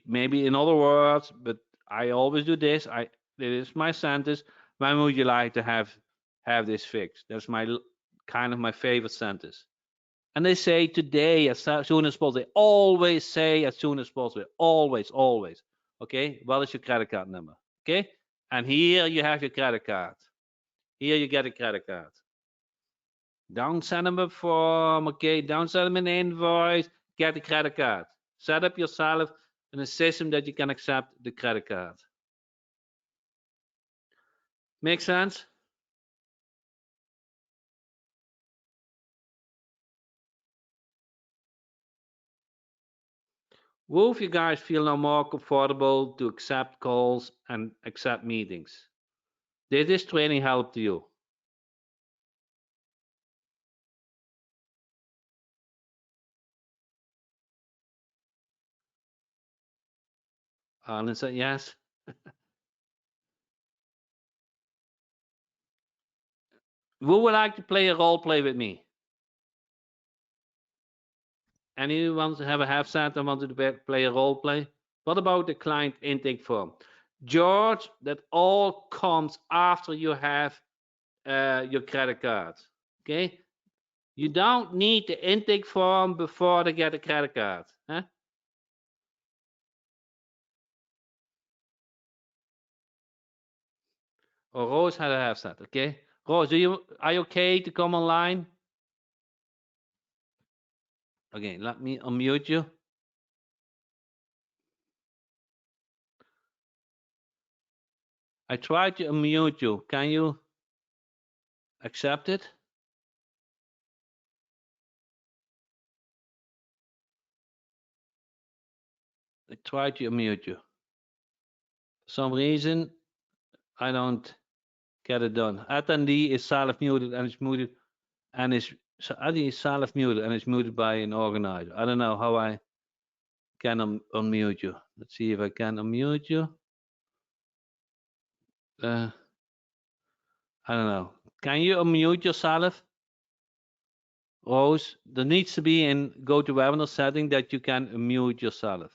maybe in other words, but I always do this. This is my sentence. When would you like to have this fixed? That's my kind of my favorite sentence. And they say today as soon as possible. They always say as soon as possible. Always, always. Okay. What is your credit card number? Okay. And here you have your credit card. Here you get a credit card. Don't send them a form. Okay. Don't send them an invoice. Get a credit card. Set up yourself in a system that you can accept the credit card. Make sense? Will you guys feel now more comfortable to accept calls and accept meetings? Did this training help you? Alan said yes. Who would like to play a role play with me? Anyone have a half cent and wanted to play a role play? What about the client intake form? George, that all comes after you have your credit card. Okay? You don't need the intake form before they get a credit card. Huh? Or Rose had a half cent. Okay? Rose, are you okay to come online? Okay, let me unmute you. I tried to unmute you. Can you accept it? I tried to unmute you. For some reason, I don't get it done. Attendee is self-muted and is muted and is Adi is self-muted and is muted by an organizer. I don't know how I can unmute you. Let's see if I can unmute you. I don't know. Can you unmute yourself, Rose? There needs to be in GoToWebinar setting that you can unmute yourself.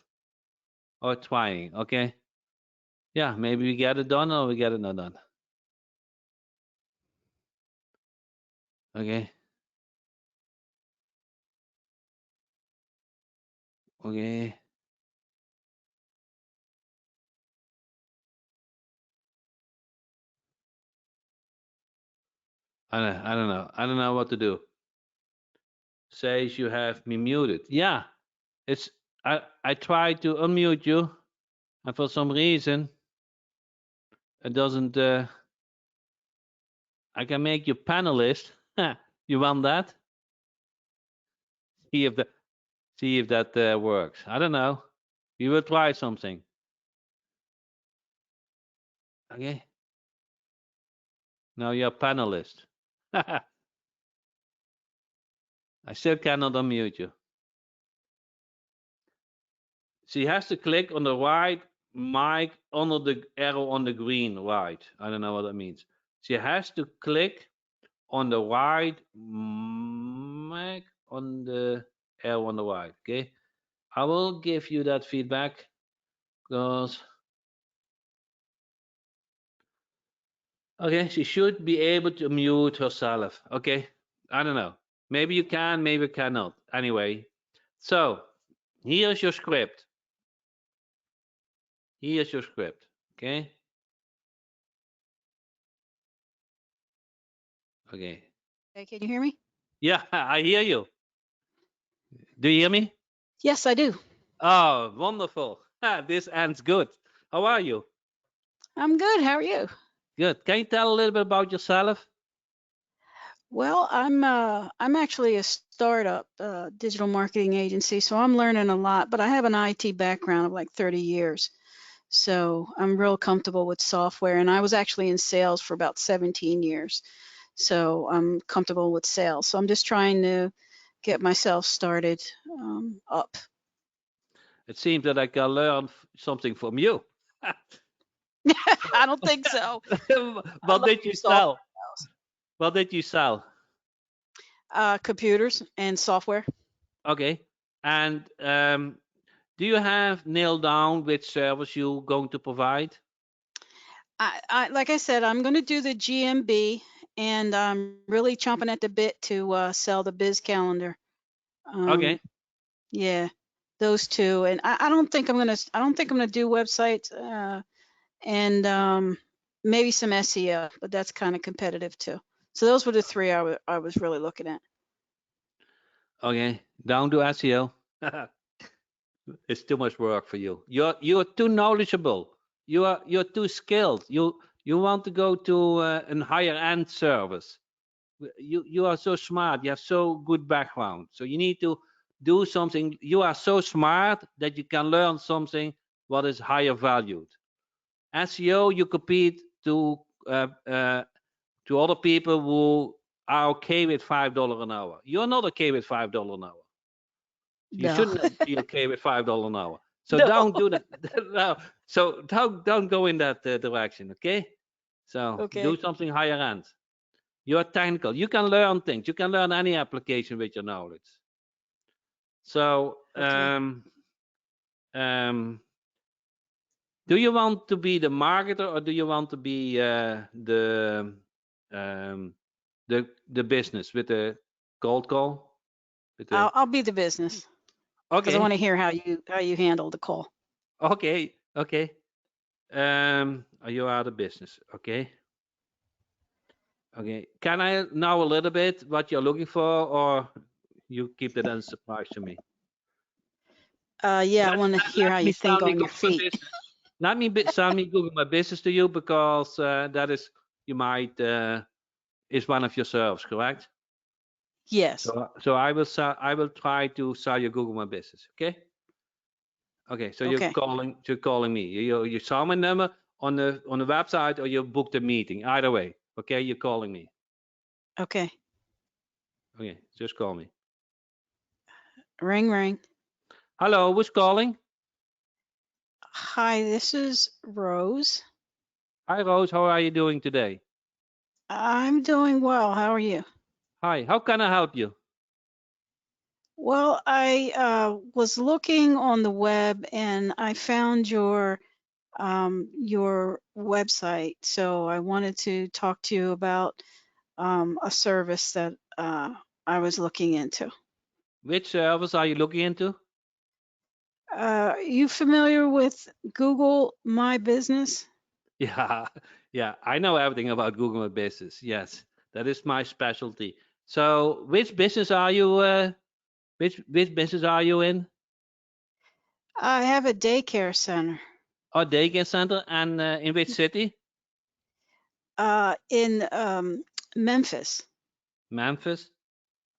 Or trying, okay? Yeah, maybe we get it done or we get it not done. Okay. Okay. I don't know. I don't know what to do. Says you have me muted. Yeah, it's I tried to unmute you, and for some reason it doesn't. I can make you panelist. You want that? See if that works. I don't know. We will try something. Okay. Now you're panelist. I still cannot unmute you. She has to click on the right mic under the arrow on the green right. I don't know what that means. She has to click on the right mic on the arrow on the right. Okay. I will give you that feedback because okay, she should be able to mute herself. Okay. I don't know. Maybe you can, maybe you cannot. Anyway, so here's your script. Here's your script. Okay. Okay. Okay, can you hear me? Yeah, I hear you. Do you hear me? Yes, I do. Oh, wonderful. This ends good. How are you? I'm good. How are you? Good. Can you tell a little bit about yourself? Well, I'm actually a startup digital marketing agency, so I'm learning a lot. But I have an IT background of like 30 years, so I'm real comfortable with software. And I was actually in sales for about 17 years, so I'm comfortable with sales. So I'm just trying to get myself started up. It seems that I can learn something from you. I don't think so. I What love did you your software. sell? What did you sell? Computers and software. Okay. And do you have nailed down which service you're going to provide? Like I said, I'm going to do the GMB, and I'm really chomping at the bit to sell the Biz Calendar. Okay. Yeah, those two, and I don't think I'm gonna. I don't think I'm gonna do websites, and maybe some SEO, but that's kind of competitive too. So those were the three I was really looking at. Okay. Down to SEO. It's too much work for you. You're too knowledgeable. You're too skilled. You want to go to a higher end service. You are so smart. You have so good background. So you need to do something. You are so smart that you can learn something what is higher valued. SEO, you compete to other people who are okay with $5 an hour. You're not okay with $5 an hour. You No. shouldn't be okay with $5 an hour. So No. don't do that. No. So don't go in that direction. Okay. So Okay. do something higher end. You're technical. You can learn things. You can learn any application with your knowledge. So Okay. do you want to be the marketer or do you want to be um, the business with the cold call? With the I'll be the business because I want okay, to hear how you handle the call. okay, okay. You are the business. Okay, okay. Can I know a little bit what you're looking for, or you keep that as a surprise to me? Yeah, I want to hear how Let me you think sell me on your Google my feet. business. Let me sell me Google my business to you because that is you might is one of your serves, correct? Yes. So I will try to sell you Google my business. Okay. Okay. So Okay. you're calling me. You saw my number on the website or you booked a meeting. Either way. Okay. You're calling me. Okay. Okay. Just call me. Ring ring. Hello, who's calling? Hi, this is Rose. Hi, Rose. How are you doing today? I'm doing well. How are you? Hi. How can I help you? Well, I was looking on the web and I found your website. So I wanted to talk to you about a service that I was looking into. Which service are you looking into? You familiar with Google My Business? Yeah, yeah. I know everything about Google My Business. Yes, that is my specialty. So, which business are you? Which business are you in? I have a daycare center Or daycare center, and in which city? in Memphis. Memphis.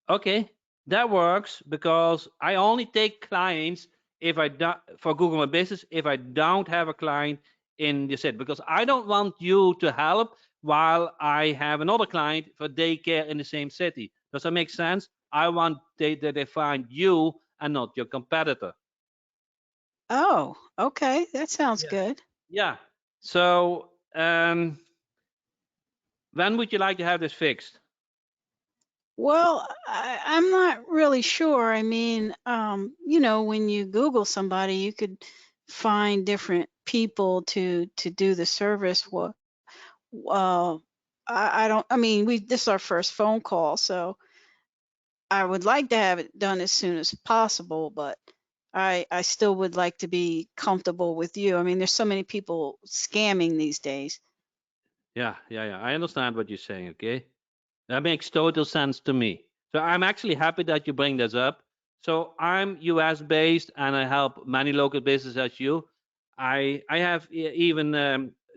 Okay, that works because I only take clients if I do, for Google My Business if I don't have a client in the city because I don't want you to help while I have another client for daycare in the same city. Does that make sense? I want that they find you and not your competitor. Oh, okay. That sounds Yeah. good. Yeah. So when would you like to have this fixed? Well, I'm not really sure. I mean, when you Google somebody, you could find different people to do the service. Well, uh, I don't. I mean, this is our first phone call, so I would like to have it done as soon as possible, but I still would like to be comfortable with you. I mean, there's so many people scamming these days. Yeah, yeah, yeah. I understand what you're saying. Okay. That makes total sense to me. So I'm actually happy that you bring this up. So I'm US based and I help many local businesses as you. I have even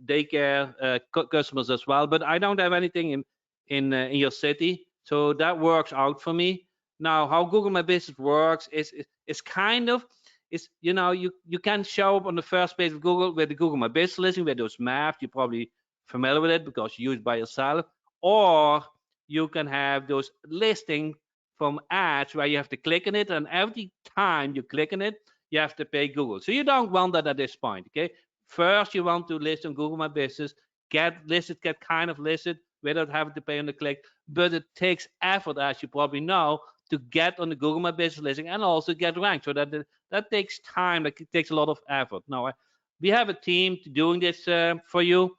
daycare customers as well, but I don't have anything in your city. So that works out for me. Now, how Google My Business works is kind of is you can show up on the first page of Google with the Google My Business listing with those maps. You're probably familiar with it because you use it by yourself, or you can have those listing from ads where you have to click on it, and every time you click on it, you have to pay Google. So you don't want that at this point. Okay. First, you want to list on Google My Business, get listed, get kind of listed without having to pay on the click. But it takes effort, as you probably know, to get on the Google My Business listing and also get ranked. So that takes time. That takes a lot of effort. Now, we have a team doing this for you.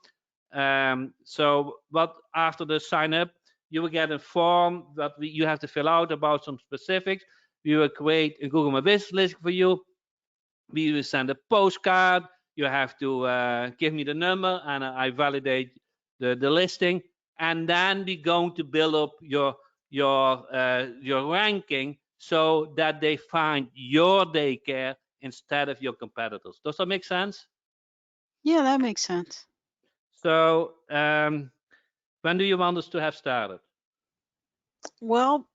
But after the sign up, you will get a form that you have to fill out about some specifics. We will create a Google My Business list for you. We will send a postcard. You have to give me the number, and I validate the listing. And then we're going to build up your ranking so that they find your daycare instead of your competitors. Does that make sense? Yeah, that makes sense. So when do you want us to have started? Well,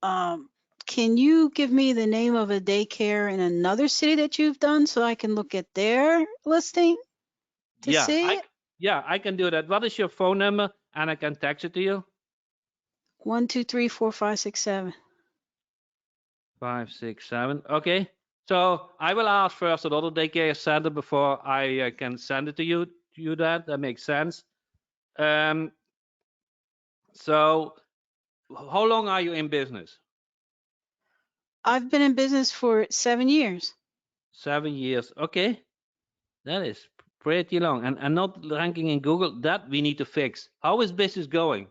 can you give me the name of a daycare in another city that you've done so I can look at their listing to Yeah, see I it? yeah, I can do that. What is your phone number? And I can text it to you. 1, 2, 3, 4, 5, 6, 7. 567. Okay. So I will ask first another daycare center before I can send it to you. That makes sense. Um. So how long are you in business? I've been in business for 7 years. 7 years. Okay. That is pretty long, and not ranking in Google. That we need to fix. How is business going?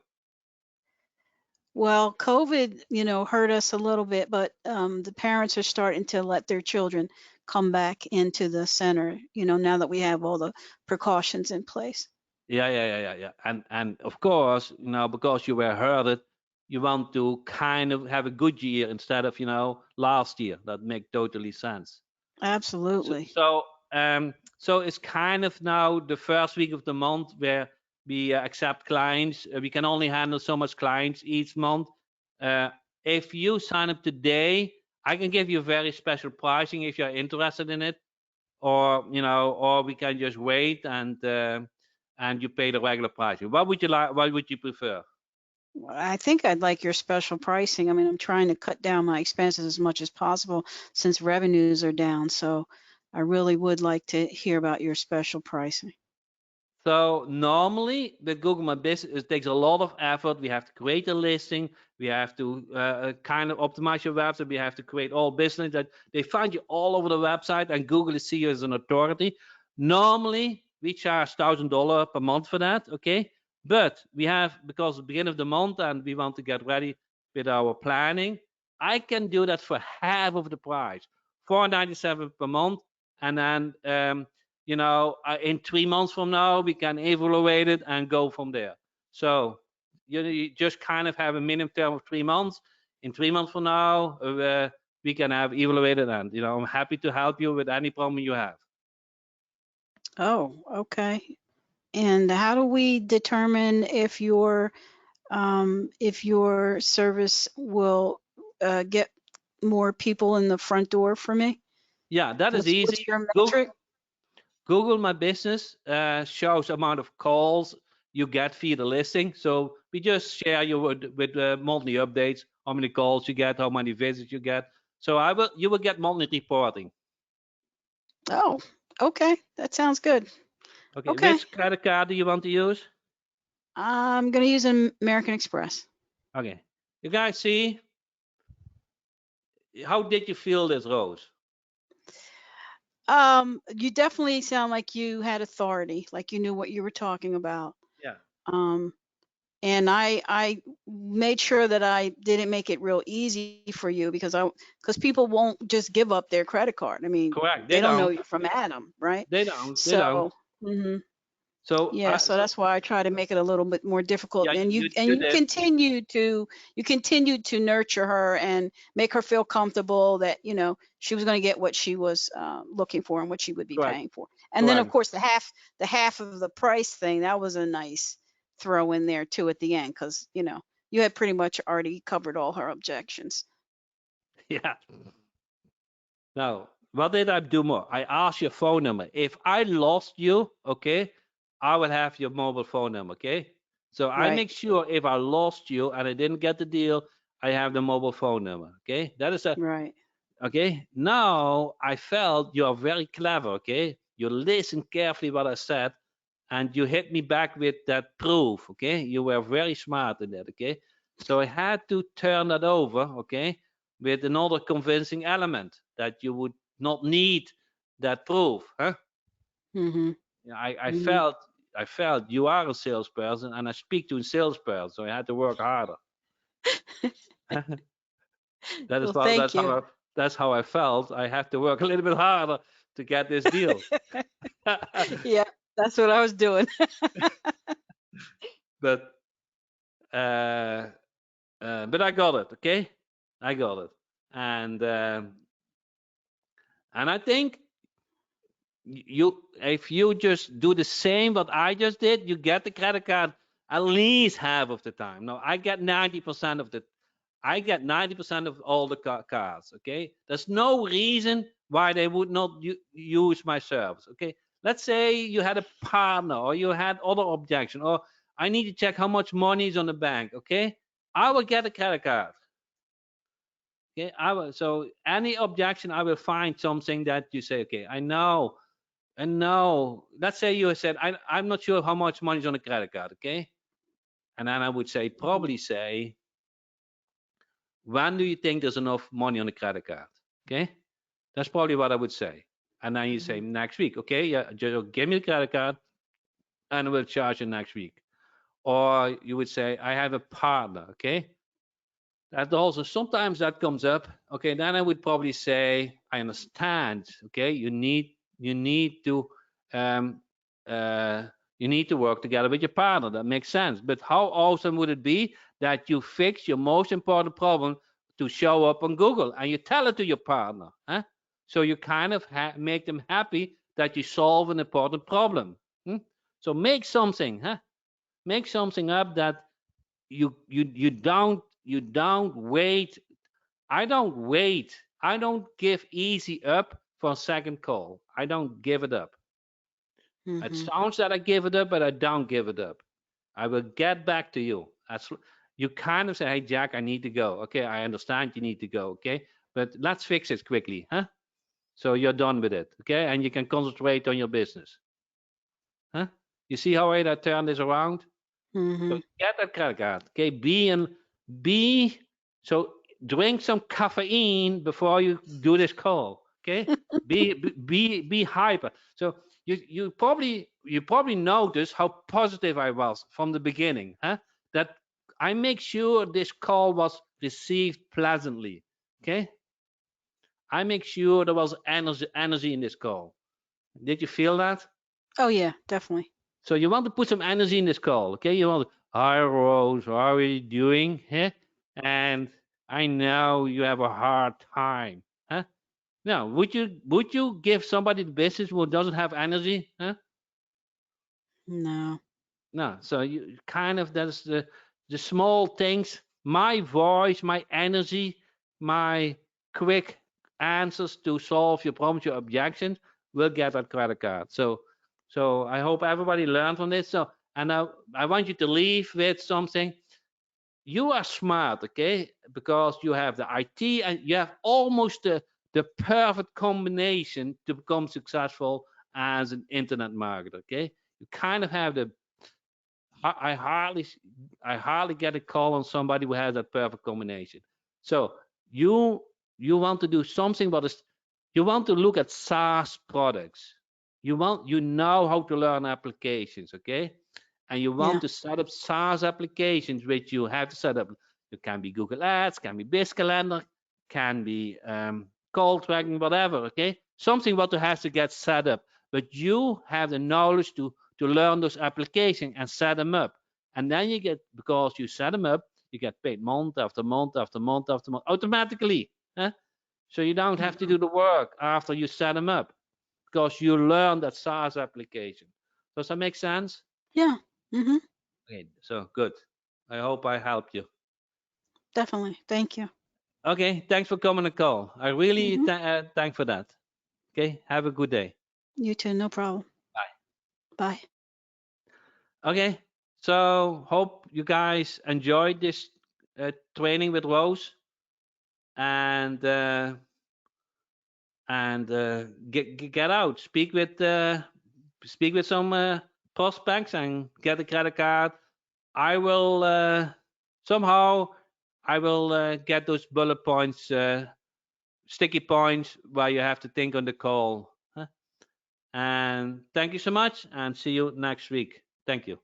Well, COVID, hurt us a little bit, but the parents are starting to let their children come back into the center, now that we have all the precautions in place. Yeah, yeah, yeah, yeah, yeah. And of course, because you were hurt, you want to kind of have a good year instead of last year. That makes totally sense. So Absolutely. so so it's kind of now the first week of the month where we accept clients. We can only handle so much clients each month. Uh, if you sign up today, I can give you very special pricing if you're interested in it, or we can just wait and you pay the regular price. What would you like? What would you prefer? I think I'd like your special pricing. I mean, I'm trying to cut down my expenses as much as possible since revenues are down. So I really would like to hear about your special pricing. So normally with Google My Business, it takes a lot of effort. We have to create a listing. We have to kind of optimize your website. We have to create all business that they find you all over the website, and Google is see you as an authority. Normally we charge $1,000 per month for that, okay? But we have, because it's the beginning of the month and we want to get ready with our planning, I can do that for half of the price, $497 per month, and then in 3 months from now, we can evaluate it and go from there. So you just kind of have a minimum term of 3 months. In 3 months from now, we can have evaluated, and I'm happy to help you with any problem you have. Oh, okay. And how do we determine if your service will get more people in the front door for me? Yeah, that is What's easy. your Google, metric? Google My Business shows amount of calls you get via the listing. So we just share you with monthly updates, how many calls you get, how many visits you get. So you will get monthly reporting. Oh, okay. That sounds good. Okay, Okay. which credit card do you want to use? I'm going to use an American Express. Okay, you guys see, how did you feel this, Rose? You definitely sound like you had authority, like you knew what you were talking about. Yeah, Um, and I made sure that I didn't make it real easy for you because people won't just give up their credit card. I mean, correct. They they don't know don't. you from Adam, right? They don't. They don't. So, mhm. So, Yeah, so that's why I try to make it a little bit more yeah, difficult. And you you did. continued to nurture her and make her feel comfortable that, she was going to get what she was looking for and what she would be Correct. paying for. And then of Correct. course the half of the price thing, that was a nice throw in there too at the end because, you had pretty much already covered all her objections. Yeah. Now, what did I do more? I asked your phone number. If I lost you, okay, I will have your mobile phone number, okay? So I Right. make sure if I lost you and I didn't get the deal, I have the mobile phone number, okay? That is a Right. Okay, now I felt you are very clever. Okay, you listened carefully what I said, and you hit me back with that proof. Okay, you were very smart in that. Okay, so I had to turn that over. Okay, with another convincing element that you would not need that proof. Huh? Mhm. Yeah, I Mhm. felt you are a salesperson, and I speak to a salesperson, so I had to work harder. That is Well, how thank you. that's how I felt. I have to work a little bit harder to get this deal. Yeah, that's what I was doing. but uh, but I got it. Okay, I got it, and and I think you if you just do the same what I just did, you get the credit card at least half of the time. No, I get 90% of the I get 90% of all the cars. Okay, there's no reason why they would not use my service. Okay, let's say you had a partner or you had other objection, or I need to check how much money is on the bank. Okay, I will get a credit card. Okay, I will. So any objection, I will find something that you say. Okay, I know. And no, let's say you said, I'm not sure how much money is on a credit card, okay? And then I would say, Mhm. probably say, when do you think there's enough money on a credit card? Okay? That's probably what I would say. And then you say, Mhm. next week, okay? Yeah, just give me the credit card and we'll charge you next week. Or you would say, I have a partner, okay? That also sometimes that comes up. Okay, then I would probably say, I understand. Okay, you need to um, uh, you need to work together with your partner. That makes sense. But how awesome would it be that you fix your most important problem to show up on Google and you tell it to your partner? Huh? So you kind of make them happy that you solve an important problem. Hmm? So make something, huh? Make something up that you don't wait. I don't give easy up for a second call. I don't give it up. It Mhm. sounds that I give it up, but I don't give it up. I will get back to you. you kind of say, hey, Jack, I need to go. Okay, I understand you need to go. Okay, but let's fix it quickly, huh? So you're done with it. Okay, and you can concentrate on your business, huh? You see how I turn this around? So Mm-hmm. get that credit card. Okay, be so drink some caffeine before you do this call. Okay, be hyper. So you probably noticed how positive I was from the beginning, huh? That I make sure this call was received pleasantly. Okay, I make sure there was energy in this call. Did you feel that? Oh yeah, definitely. So you want to put some energy in this call, okay? You want to, hi Rose, how are you doing? Huh? And I know you have a hard time, huh? Now, would you give somebody the business who doesn't have energy, huh? No. No. So you kind of that's the small things, my voice, my energy, my quick answers to solve your problems, your objections, will get that credit card. So I hope everybody learned from this. So and I want you to leave with something. You are smart, okay? Because you have the IT and you have almost the perfect combination to become successful as an internet marketer, okay? You kind of have the I hardly I hardly get a call on somebody who has that perfect combination. So you you want to do something what is you want to look at SaaS products. You know how to learn applications, okay? And you want Yeah. to set up SaaS applications which you have to set up. It can be Google Ads, can be BizCalendar, can be call tracking, whatever, okay? Something what has to get set up. But you have the knowledge to learn those applications and set them up. And then you get, because you set them up, you get paid month after month after month after month automatically. Huh? So you don't have to Mhm. do the work after you set them up because you learn that SaaS application. Does that make sense? Yeah. Mm-hmm. Okay, so good. I hope I helped you. Definitely. Thank you. Okay, thanks for coming on the call. I really Mm-hmm. thank for that. Okay, have a good day. You too. No problem. Bye. Bye. Okay, so hope you guys enjoyed this training with Rose and get out, speak with some prospects and get a credit card. I will somehow I will get those bullet points, sticky points where you have to think on the call. Huh? And thank you so much, and see you next week. Thank you.